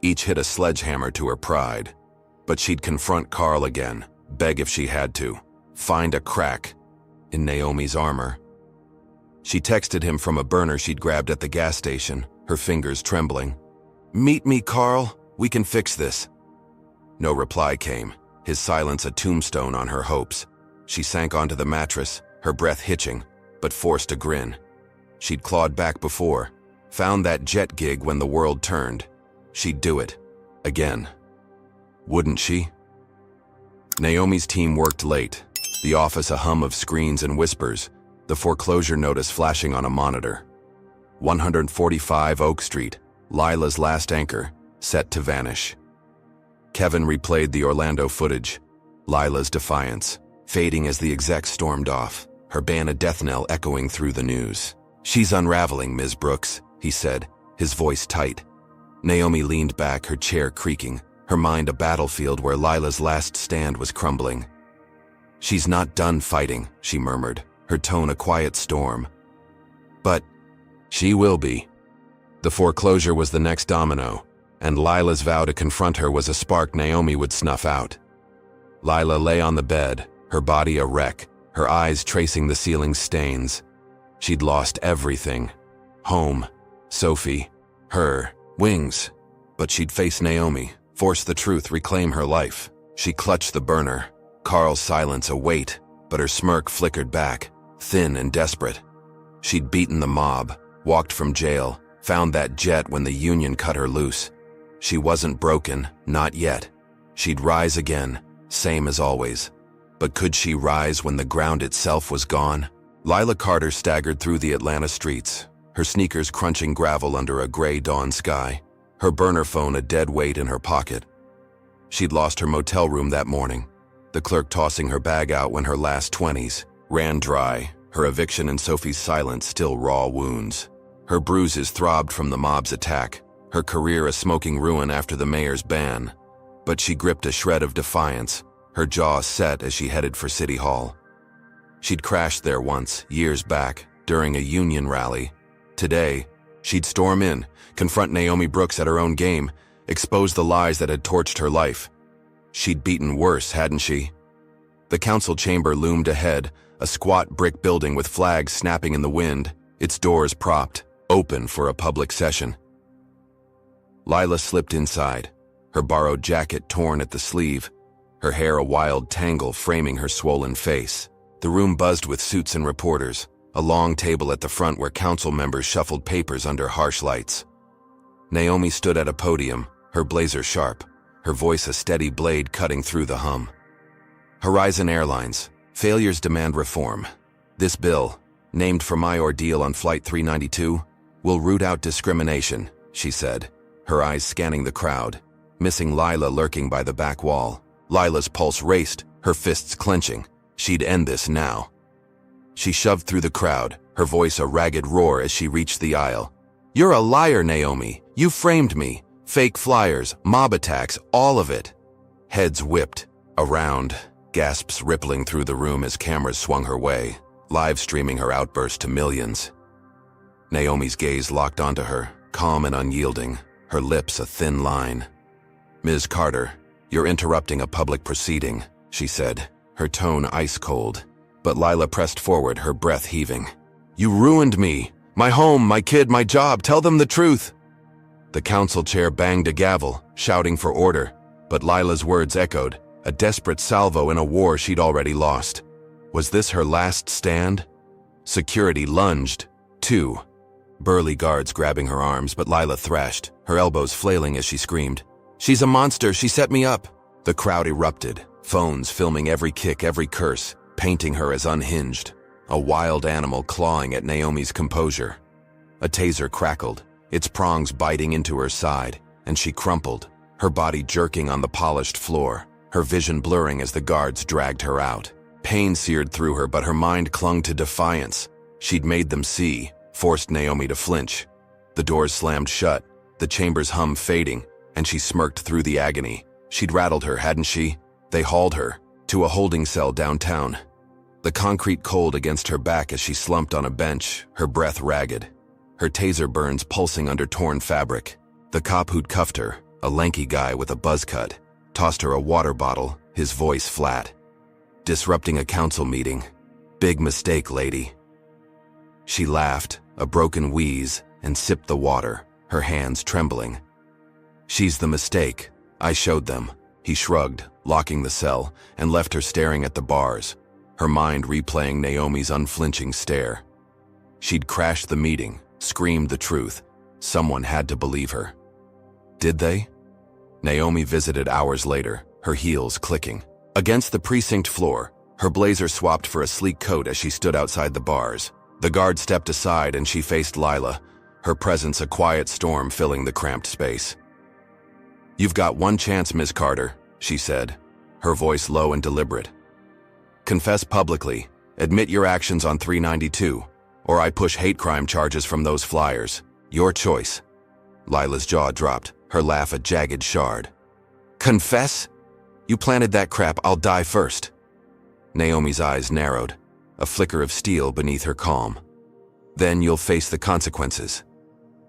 Speaker 1: Each hit a sledgehammer to her pride. But she'd confront Carl again, beg if she had to, find a crack in Naomi's armor. She texted him from a burner she'd grabbed at the gas station, her fingers trembling. "Meet me, Carl. We can fix this." No reply came, his silence a tombstone on her hopes. She sank onto the mattress, her breath hitching, but forced a grin. She'd clawed back before, found that jet gig when the world turned. She'd do it. Again. Wouldn't she? Naomi's team worked late, the office a hum of screens and whispers, the foreclosure notice flashing on a monitor. 145 Oak Street, Lila's last anchor, set to vanish. Kevin replayed the Orlando footage, Lila's defiance, fading as the exec stormed off, her ban a death knell echoing through the news. "She's unraveling, Ms. Brooks," he said, his voice tight. Naomi leaned back, her chair creaking, her mind a battlefield where Lila's last stand was crumbling. "She's not done fighting," she murmured, her tone a quiet storm. "But she will be." The foreclosure was the next domino, and Lila's vow to confront her was a spark Naomi would snuff out. Lila lay on the bed, her body a wreck, her eyes tracing the ceiling's stains. She'd lost everything. Home, Sophie, her, wings. But she'd face Naomi, force the truth, reclaim her life. She clutched the burner, Carl's silence a weight, but her smirk flickered back, thin and desperate. She'd beaten the mob, walked from jail, found that jet when the union cut her loose. She wasn't broken, not yet. She'd rise again, same as always. But could she rise when the ground itself was gone? Lila Carter staggered through the Atlanta streets, her sneakers crunching gravel under a gray dawn sky, her burner phone a dead weight in her pocket. She'd lost her motel room that morning, the clerk tossing her bag out when her last 20s ran dry, her eviction and Sophie's silence still raw wounds. Her bruises throbbed from the mob's attack, her career a smoking ruin after the mayor's ban. But she gripped a shred of defiance, her jaw set as she headed for City Hall. She'd crashed there once, years back, during a union rally. Today, she'd storm in, confront Naomi Brooks at her own game, expose the lies that had torched her life. She'd beaten worse, hadn't she? The council chamber loomed ahead, a squat brick building with flags snapping in the wind, its doors propped, open for a public session. Lila slipped inside, her borrowed jacket torn at the sleeve, her hair a wild tangle framing her swollen face. The room buzzed with suits and reporters, a long table at the front where council members shuffled papers under harsh lights. Naomi stood at a podium, her blazer sharp, her voice a steady blade cutting through the hum. "Horizon Airlines, failures demand reform. This bill, named for my ordeal on Flight 392, will root out discrimination," she said, her eyes scanning the crowd, missing Lila lurking by the back wall. Lila's pulse raced, her fists clenching. She'd end this now. She shoved through the crowd, her voice a ragged roar as she reached the aisle. "You're a liar, Naomi. You framed me. Fake flyers, mob attacks, all of it." Heads whipped, around, gasps rippling through the room as cameras swung her way, live streaming her outburst to millions. Naomi's gaze locked onto her, calm and unyielding, her lips a thin line. "Ms. Carter, you're interrupting a public proceeding," she said, her tone ice-cold. But Lila pressed forward, her breath heaving. "You ruined me. My home, my kid, my job. Tell them the truth." The council chair banged a gavel, shouting for order, but Lila's words echoed, a desperate salvo in a war she'd already lost. Was this her last stand? Security lunged. 2 burly guards grabbing her arms, but Lila thrashed, her elbows flailing as she screamed, "She's a monster, she set me up." The crowd erupted, phones filming every kick, every curse, painting her as unhinged, a wild animal clawing at Naomi's composure. A taser crackled, its prongs biting into her side, and she crumpled, her body jerking on the polished floor, her vision blurring as the guards dragged her out. Pain seared through her, but her mind clung to defiance. She'd made them see, forced Naomi to flinch. The doors slammed shut, the chamber's hum fading, and she smirked through the agony. She'd rattled her, hadn't she? They hauled her to a holding cell downtown. The concrete cold against her back as she slumped on a bench, her breath ragged, her taser burns pulsing under torn fabric. The cop who'd cuffed her, a lanky guy with a buzz cut, tossed her a water bottle, his voice flat. "Disrupting a council meeting. Big mistake, lady." She laughed, a broken wheeze, and sipped the water, her hands trembling. "She's the mistake. I showed them." He shrugged, locking the cell, and left her staring at the bars, her mind replaying Naomi's unflinching stare. She'd crashed the meeting, screamed the truth. Someone had to believe her. Did they? Naomi visited hours later, her heels clicking. Against the precinct floor, her blazer swapped for a sleek coat as she stood outside the bars. The guard stepped aside and she faced Lila, her presence a quiet storm filling the cramped space. "You've got one chance, Ms. Carter," she said, her voice low and deliberate. "Confess publicly, admit your actions on 392, or I push hate crime charges from those flyers. Your choice." Lila's jaw dropped, her laugh a jagged shard. "Confess? You planted that crap, I'll die first." Naomi's eyes narrowed, a flicker of steel beneath her calm. "Then you'll face the consequences."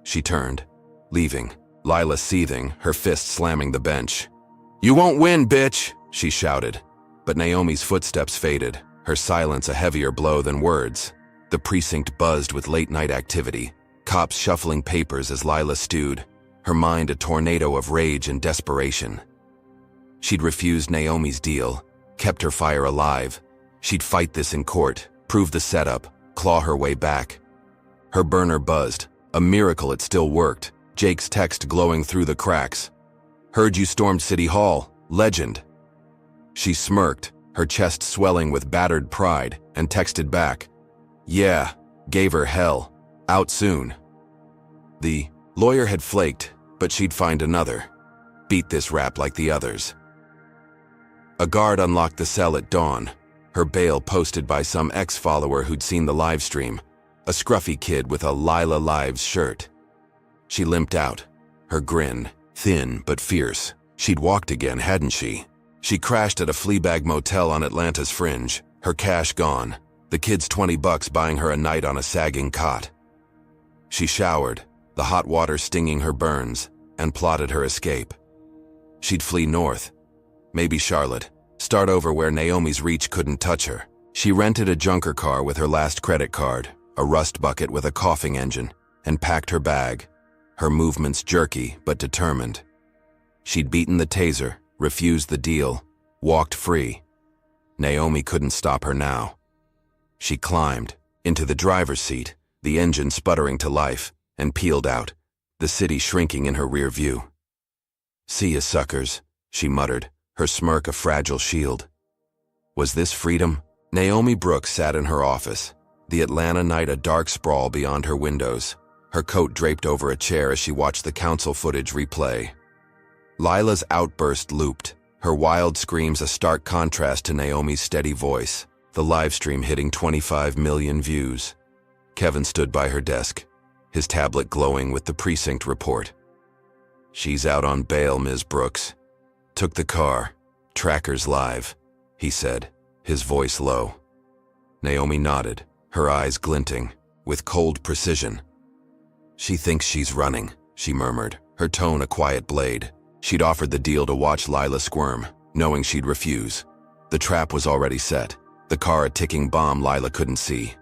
Speaker 1: She turned, leaving, Lila seething, her fist slamming the bench. "You won't win, bitch!" she shouted. But Naomi's footsteps faded, her silence a heavier blow than words. The precinct buzzed with late-night activity, cops shuffling papers as Lila stewed, her mind a tornado of rage and desperation. She'd refused Naomi's deal, kept her fire alive. She'd fight this in court, prove the setup, claw her way back. Her burner buzzed, a miracle it still worked, Jake's text glowing through the cracks. "Heard you stormed City Hall. Legend." She smirked, her chest swelling with battered pride, and texted back, "Yeah, gave her hell. Out soon." The lawyer had flaked, but she'd find another. Beat this rap like the others. A guard unlocked the cell at dawn, her bail posted by some ex-follower who'd seen the live stream, a scruffy kid with a Lila Lives shirt. She limped out, her grin, thin but fierce. She'd walked again, hadn't she? She crashed at a Fleabag motel on Atlanta's fringe, her cash gone, the kid's $20 buying her a night on a sagging cot. She showered, the hot water stinging her burns, and plotted her escape. She'd flee north, maybe Charlotte, start over where Naomi's reach couldn't touch her. She rented a junker car with her last credit card, a rust bucket with a coughing engine, and packed her bag, her movements jerky but determined. She'd beaten the taser, refused the deal, walked free. Naomi couldn't stop her now. She climbed into the driver's seat, the engine sputtering to life, and peeled out, the city shrinking in her rear view. "See ya, suckers," she muttered, her smirk a fragile shield. Was this freedom? Naomi Brooks sat in her office, the Atlanta night a dark sprawl beyond her windows, her coat draped over a chair as she watched the council footage replay. Lila's outburst looped, her wild screams a stark contrast to Naomi's steady voice, the livestream hitting 25 million views. Kevin stood by her desk, his tablet glowing with the precinct report. "She's out on bail, Ms. Brooks. Took the car. Trackers live," he said, his voice low. Naomi nodded, her eyes glinting, with cold precision. "She thinks she's running," she murmured, her tone a quiet blade. She'd offered the deal to watch Lila squirm, knowing she'd refuse. The trap was already set, the car a ticking bomb Lila couldn't see.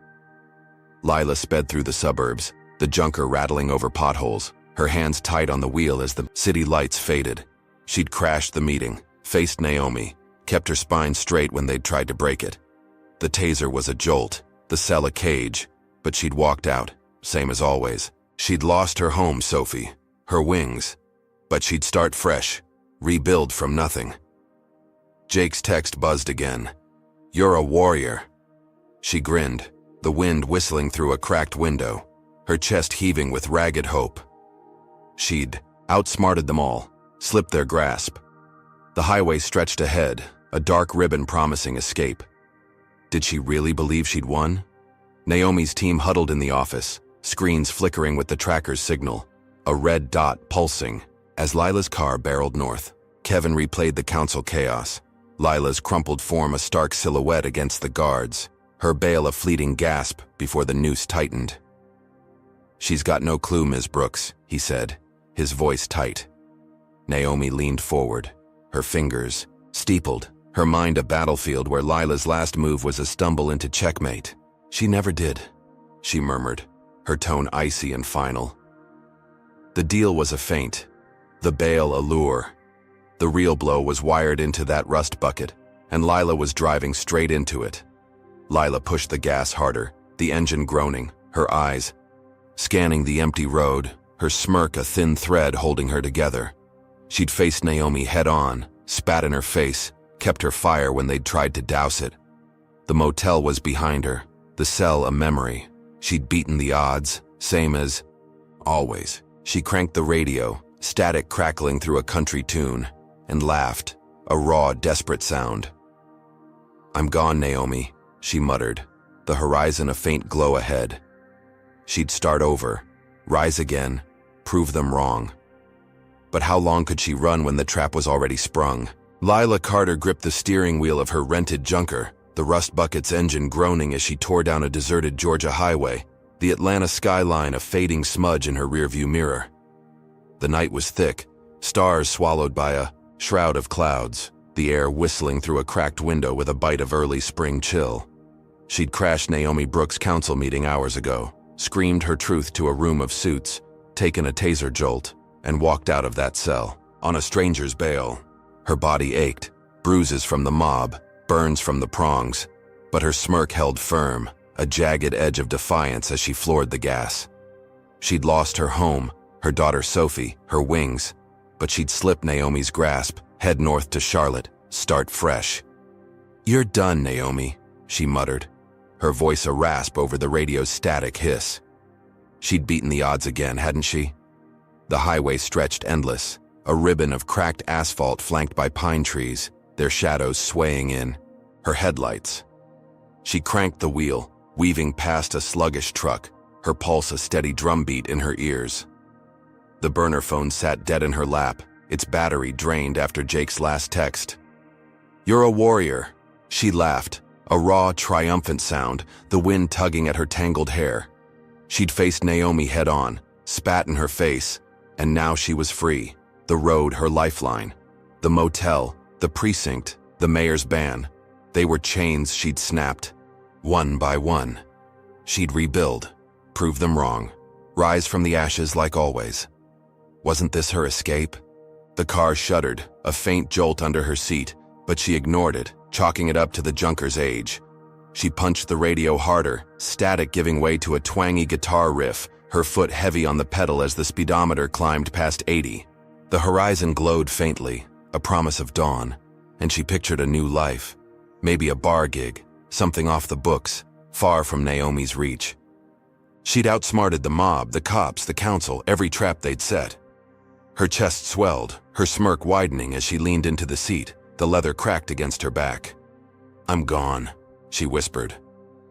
Speaker 1: Lila sped through the suburbs, the junker rattling over potholes, her hands tight on the wheel as the city lights faded. She'd crashed the meeting, faced Naomi, kept her spine straight when they'd tried to break it. The taser was a jolt, the cell a cage, but she'd walked out, same as always. She'd lost her home, Sophie, her wings, but she'd start fresh, rebuild from nothing. Jake's text buzzed again. "You're a warrior." She grinned, the wind whistling through a cracked window, her chest heaving with ragged hope. She'd outsmarted them all, slipped their grasp. The highway stretched ahead, a dark ribbon promising escape. Did she really believe she'd won? Naomi's team huddled in the office, screens flickering with the tracker's signal, a red dot pulsing. As Lila's car barreled north, Kevin replayed the council chaos, Lila's crumpled form a stark silhouette against the guards, her bail a fleeting gasp before the noose tightened. "She's got no clue, Ms. Brooks," he said, his voice tight. Naomi leaned forward, her fingers steepled, her mind a battlefield where Lila's last move was a stumble into checkmate. She never did. she murmured, her tone icy and final. The deal was a feint, the bail a lure. The real blow was wired into that rust bucket, and Lila was driving straight into it. Lila pushed the gas harder, the engine groaning, her eyes scanning the empty road, her smirk a thin thread holding her together. She'd faced Naomi head-on, spat in her face, kept her fire when they'd tried to douse it. The motel was behind her, the cell a memory. She'd beaten the odds, same as always. She cranked the radio, static crackling through a country tune, and laughed, a raw, desperate sound. "I'm gone, Naomi," she muttered, the horizon a faint glow ahead. She'd start over, rise again, prove them wrong. But how long could she run when the trap was already sprung? Lila Carter gripped the steering wheel of her rented junker, the rust bucket's engine groaning as she tore down a deserted Georgia highway, the Atlanta skyline a fading smudge in her rearview mirror. The night was thick, stars swallowed by a shroud of clouds, the air whistling through a cracked window with a bite of early spring chill. She'd crashed Naomi Brooks' council meeting hours ago, screamed her truth to a room of suits, taken a taser jolt, and walked out of that cell, on a stranger's bail. Her body ached, bruises from the mob, burns from the prongs, but her smirk held firm, a jagged edge of defiance as she floored the gas. She'd lost her home, her daughter Sophie, her wings, but she'd slip Naomi's grasp, head north to Charlotte, start fresh. "You're done, Naomi," she muttered, her voice a rasp over the radio's static hiss. She'd beaten the odds again, hadn't she? The highway stretched endless, a ribbon of cracked asphalt flanked by pine trees, their shadows swaying in. Her headlights. She cranked the wheel, weaving past a sluggish truck, her pulse a steady drumbeat in her ears. The burner phone sat dead in her lap, its battery drained after Jake's last text. "You're a warrior," she laughed, a raw, triumphant sound, the wind tugging at her tangled hair. She'd faced Naomi head-on, spat in her face, and now she was free. The road her lifeline. The motel, the precinct, the mayor's ban. They were chains she'd snapped, one by one. She'd rebuild, prove them wrong, rise from the ashes like always. Wasn't this her escape? The car shuddered, a faint jolt under her seat, but she ignored it, chalking it up to the junker's age. She punched the radio harder, static giving way to a twangy guitar riff, her foot heavy on the pedal as the speedometer climbed past 80. The horizon glowed faintly, a promise of dawn, and she pictured a new life. Maybe a bar gig, something off the books, far from Naomi's reach. She'd outsmarted the mob, the cops, the council, every trap they'd set. Her chest swelled, her smirk widening as she leaned into the seat, the leather cracked against her back. "I'm gone," she whispered.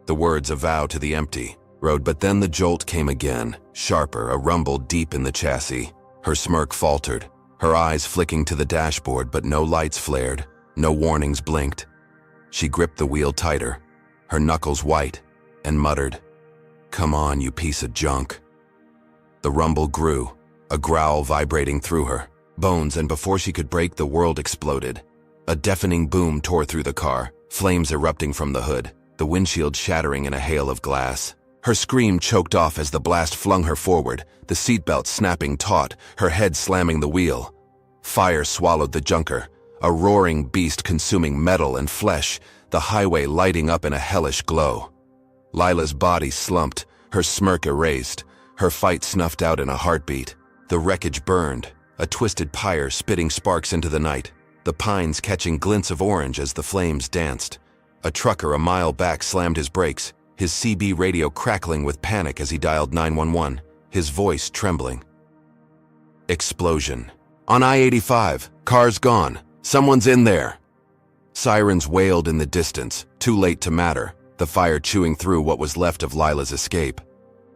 Speaker 1: The words a vow to the empty road, but then the jolt came again, sharper, a rumble deep in the chassis. Her smirk faltered, her eyes flicking to the dashboard, but no lights flared, no warnings blinked. She gripped the wheel tighter, her knuckles white, and muttered, "Come on, you piece of junk." The rumble grew, a growl vibrating through her bones, and before she could break, the world exploded. A deafening boom tore through the car, flames erupting from the hood, the windshield shattering in a hail of glass. Her scream choked off as the blast flung her forward, the seatbelt snapping taut, her head slamming the wheel. Fire swallowed the junker, a roaring beast consuming metal and flesh, the highway lighting up in a hellish glow. Lila's body slumped, her smirk erased, her fight snuffed out in a heartbeat. The wreckage burned, a twisted pyre spitting sparks into the night, the pines catching glints of orange as the flames danced. A trucker a mile back slammed his brakes, his CB radio crackling with panic as he dialed 911, his voice trembling. Explosion. "On I-85, car's gone. Someone's in there." Sirens wailed in the distance, too late to matter, the fire chewing through what was left of Lila's escape.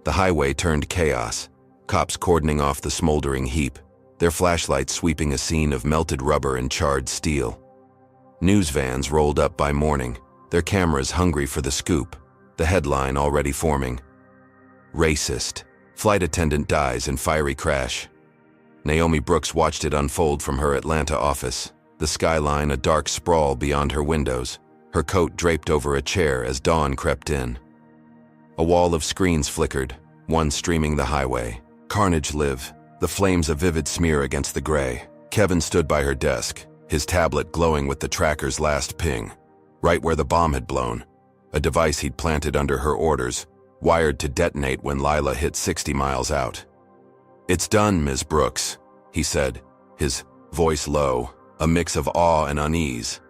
Speaker 1: The highway turned chaos, cops cordoning off the smoldering heap, their flashlights sweeping a scene of melted rubber and charred steel. News vans rolled up by morning, their cameras hungry for the scoop, the headline already forming. "Racist. Flight attendant dies in fiery crash." Naomi Brooks watched it unfold from her Atlanta office, the skyline a dark sprawl beyond her windows, her coat draped over a chair as dawn crept in. A wall of screens flickered, one streaming the highway. Carnage live, the flames a vivid smear against the gray. Kevin stood by her desk, his tablet glowing with the tracker's last ping. Right where the bomb had blown, a device he'd planted under her orders, wired to detonate when Lila hit 60 miles out. "It's done, Ms. Brooks," he said, his voice low, a mix of awe and unease.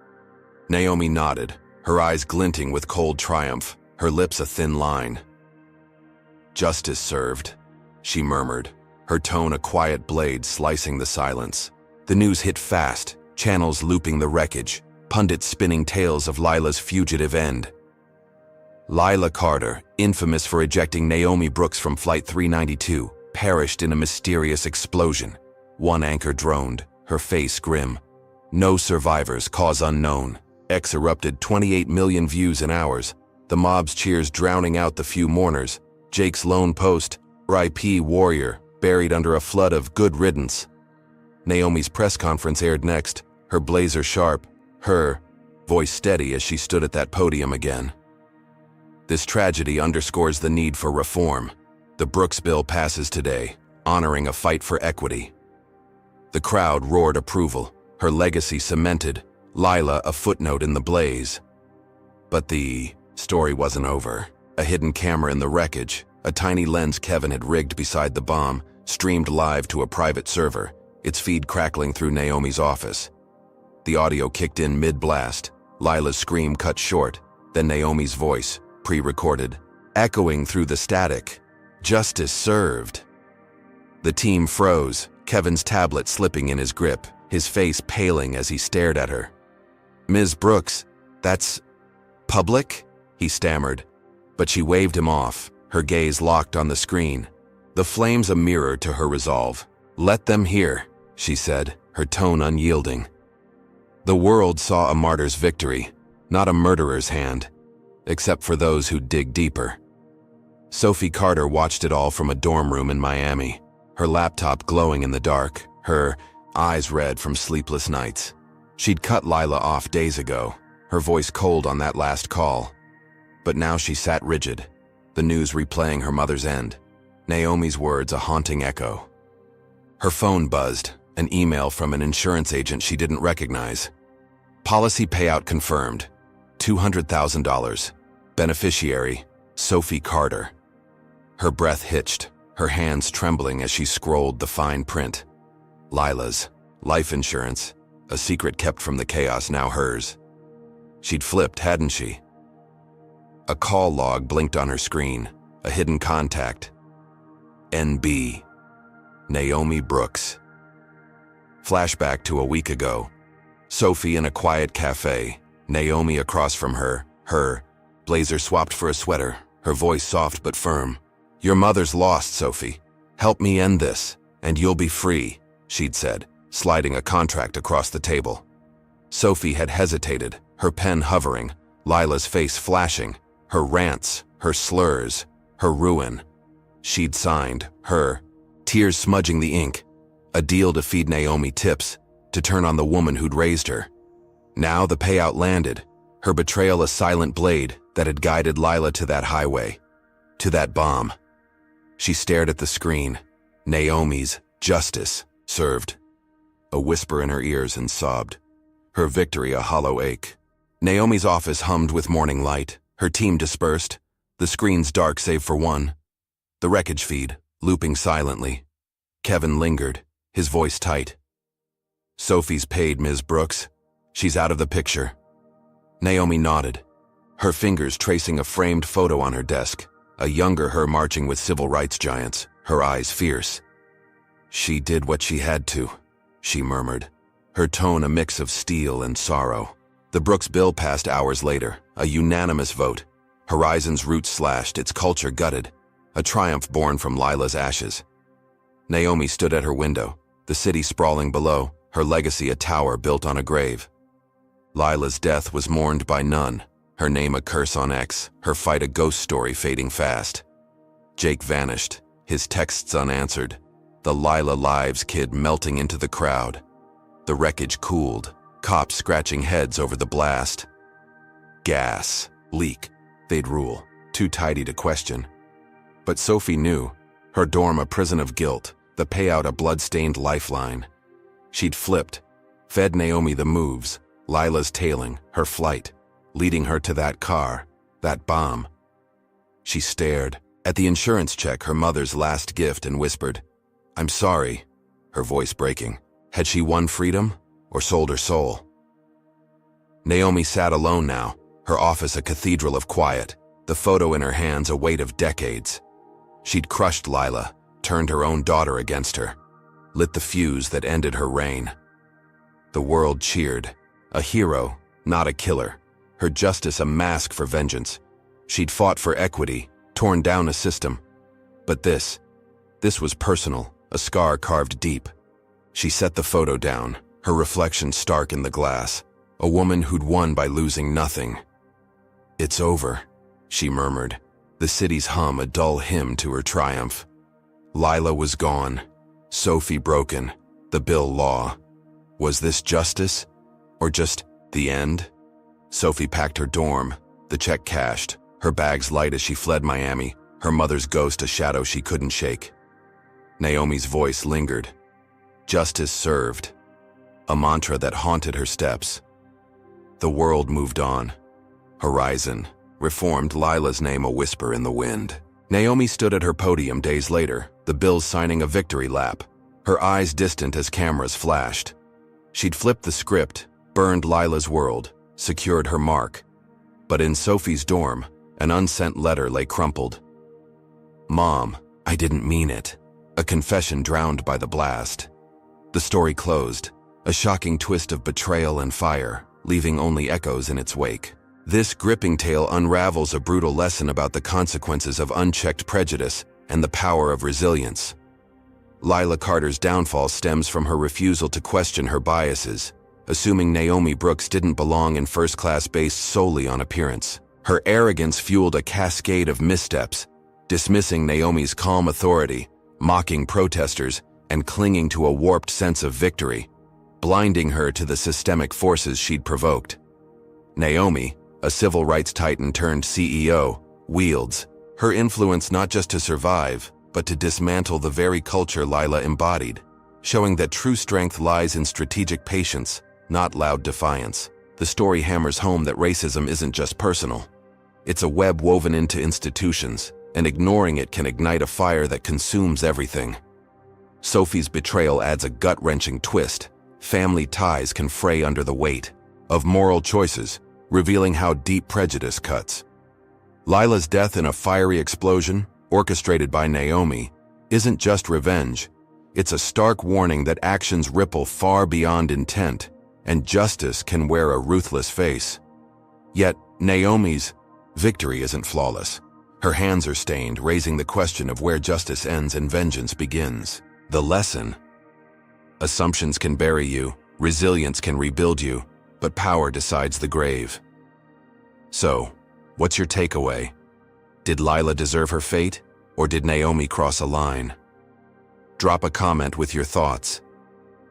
Speaker 1: Naomi nodded, her eyes glinting with cold triumph, her lips a thin line. "Justice served," she murmured, her tone a quiet blade slicing the silence. The news hit fast, channels looping the wreckage, pundits spinning tales of Lila's fugitive end. Lila Carter, infamous for ejecting Naomi Brooks from Flight 392, perished in a mysterious explosion. One anchor droned, her face grim. No survivors, cause unknown. X erupted 28 million views in hours, the mob's cheers drowning out the few mourners. Jake's lone post, RIP warrior, buried under a flood of good riddance. Naomi's press conference aired next, her blazer sharp, her voice steady as she stood at that podium again. This tragedy underscores the need for reform. The Brooks bill passes today, honoring a fight for equity. The crowd roared approval, her legacy cemented, Lila a footnote in the blaze. But the story wasn't over. A hidden camera in the wreckage, a tiny lens Kevin had rigged beside the bomb, streamed live to a private server, its feed crackling through Naomi's office. The audio kicked in mid-blast, Lila's scream cut short, then Naomi's voice, pre-recorded, echoing through the static. "Justice served." The team froze, Kevin's tablet slipping in his grip, his face paling as he stared at her. "Ms. Brooks, that's public?" he stammered, but she waved him off, her gaze locked on the screen. The flames a mirror to her resolve. "Let them hear," she said, her tone unyielding. The world saw a martyr's victory, not a murderer's hand, except for those who dig deeper. Sophie Carter watched it all from a dorm room in Miami, her laptop glowing in the dark, her eyes red from sleepless nights. She'd cut Lila off days ago, her voice cold on that last call. But now she sat rigid, the news replaying her mother's end, Naomi's words a haunting echo. Her phone buzzed, an email from an insurance agent she didn't recognize. Policy payout confirmed, $200,000. Beneficiary, Sophie Carter. Her breath hitched, her hands trembling as she scrolled the fine print. Lila's life insurance, a secret kept from the chaos, now hers. She'd flipped, hadn't she? A call log blinked on her screen, a hidden contact. NB. Naomi Brooks. Flashback to a week ago. Sophie in a quiet cafe, Naomi across from her, blazer swapped for a sweater, her voice soft but firm. "Your mother's lost, Sophie. Help me end this, and you'll be free," she'd said, sliding a contract across the table. Sophie had hesitated, her pen hovering, Lila's face flashing, her rants, her slurs, her ruin. She'd signed, tears smudging the ink, a deal to feed Naomi tips, to turn on the woman who'd raised her. Now the payout landed, her betrayal a silent blade that had guided Lila to that highway, to that bomb. She stared at the screen. Naomi's justice served. A whisper in her ears and sobbed. Her victory a hollow ache. Naomi's office hummed with morning light, her team dispersed, the screens dark save for one. The wreckage feed, looping silently. Kevin lingered, his voice tight. "Sophie's paid, Ms. Brooks. She's out of the picture." Naomi nodded, her fingers tracing a framed photo on her desk, a younger her marching with civil rights giants, her eyes fierce. "She did what she had to," she murmured, her tone a mix of steel and sorrow. The Brooks bill passed hours later, a unanimous vote. Horizon's roots slashed, its culture gutted, a triumph born from Lila's ashes. Naomi stood at her window, the city sprawling below, her legacy a tower built on a grave. Lila's death was mourned by none, her name a curse on X, her fight a ghost story fading fast. Jake vanished, his texts unanswered, the Lila Lives kid melting into the crowd. The wreckage cooled, cops scratching heads over the blast. Gas, leak, they'd rule. too tidy to question. But Sophie knew, her dorm a prison of guilt, the payout a blood-stained lifeline. She'd flipped, fed Naomi the moves, Lila's tailing, her flight, leading her to that car, that bomb. She stared at the insurance check, her mother's last gift, and whispered, "I'm sorry," her voice breaking. Had she won freedom or sold her soul? Naomi sat alone now, her office a cathedral of quiet, the photo in her hands a weight of decades. She'd crushed Lila, turned her own daughter against her, lit the fuse that ended her reign. The world cheered. A hero, not a killer. Her justice a mask for vengeance. She'd fought for equity, torn down a system. But this was personal, a scar carved deep. She set the photo down, her reflection stark in the glass. A woman who'd won by losing nothing. "It's over," she murmured, the city's hum a dull hymn to her triumph. Lila was gone, Sophie broken, the bill law. Was this justice? Or just the end? Sophie packed her dorm, the check cashed, her bags light as she fled Miami, her mother's ghost a shadow she couldn't shake. Naomi's voice lingered. Justice served. A mantra that haunted her steps. The world moved on. Horizon, reformed, Lila's name a whisper in the wind. Naomi stood at her podium days later, the bills signing a victory lap, her eyes distant as cameras flashed. She'd flipped the script, burned Lila's world, secured her mark. But in Sophie's dorm, an unsent letter lay crumpled. "Mom, I didn't mean it." A confession drowned by the blast. The story closed, a shocking twist of betrayal and fire, leaving only echoes in its wake. This gripping tale unravels a brutal lesson about the consequences of unchecked prejudice and the power of resilience. Lila Carter's downfall stems from her refusal to question her biases, assuming Naomi Brooks didn't belong in first class based solely on appearance. Her arrogance fueled a cascade of missteps, dismissing Naomi's calm authority, mocking protesters, and clinging to a warped sense of victory, blinding her to the systemic forces she'd provoked. Naomi, a civil rights titan turned CEO, wields her influence not just to survive, but to dismantle the very culture Lila embodied, showing that true strength lies in strategic patience, not loud defiance. The story hammers home that racism isn't just personal. It's a web woven into institutions, and ignoring it can ignite a fire that consumes everything. Sophie's betrayal adds a gut-wrenching twist. Family ties can fray under the weight of moral choices, revealing how deep prejudice cuts. Lila's death in a fiery explosion, orchestrated by Naomi, isn't just revenge. It's a stark warning that actions ripple far beyond intent, and justice can wear a ruthless face. Yet, Naomi's victory isn't flawless. Her hands are stained, raising the question of where justice ends and vengeance begins. The lesson: assumptions can bury you, resilience can rebuild you, but power decides the grave. So, what's your takeaway? Did Lila deserve her fate, or did Naomi cross a line? Drop a comment with your thoughts.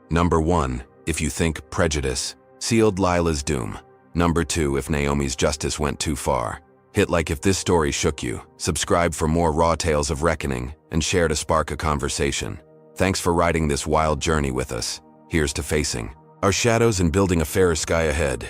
Speaker 1: Number 1, if you think prejudice sealed Lila's doom. Number 2, if Naomi's justice went too far. Hit like if this story shook you, subscribe for more raw tales of reckoning, and share to spark a conversation. Thanks for riding this wild journey with us. Here's to facing our shadows and building a fairer sky ahead.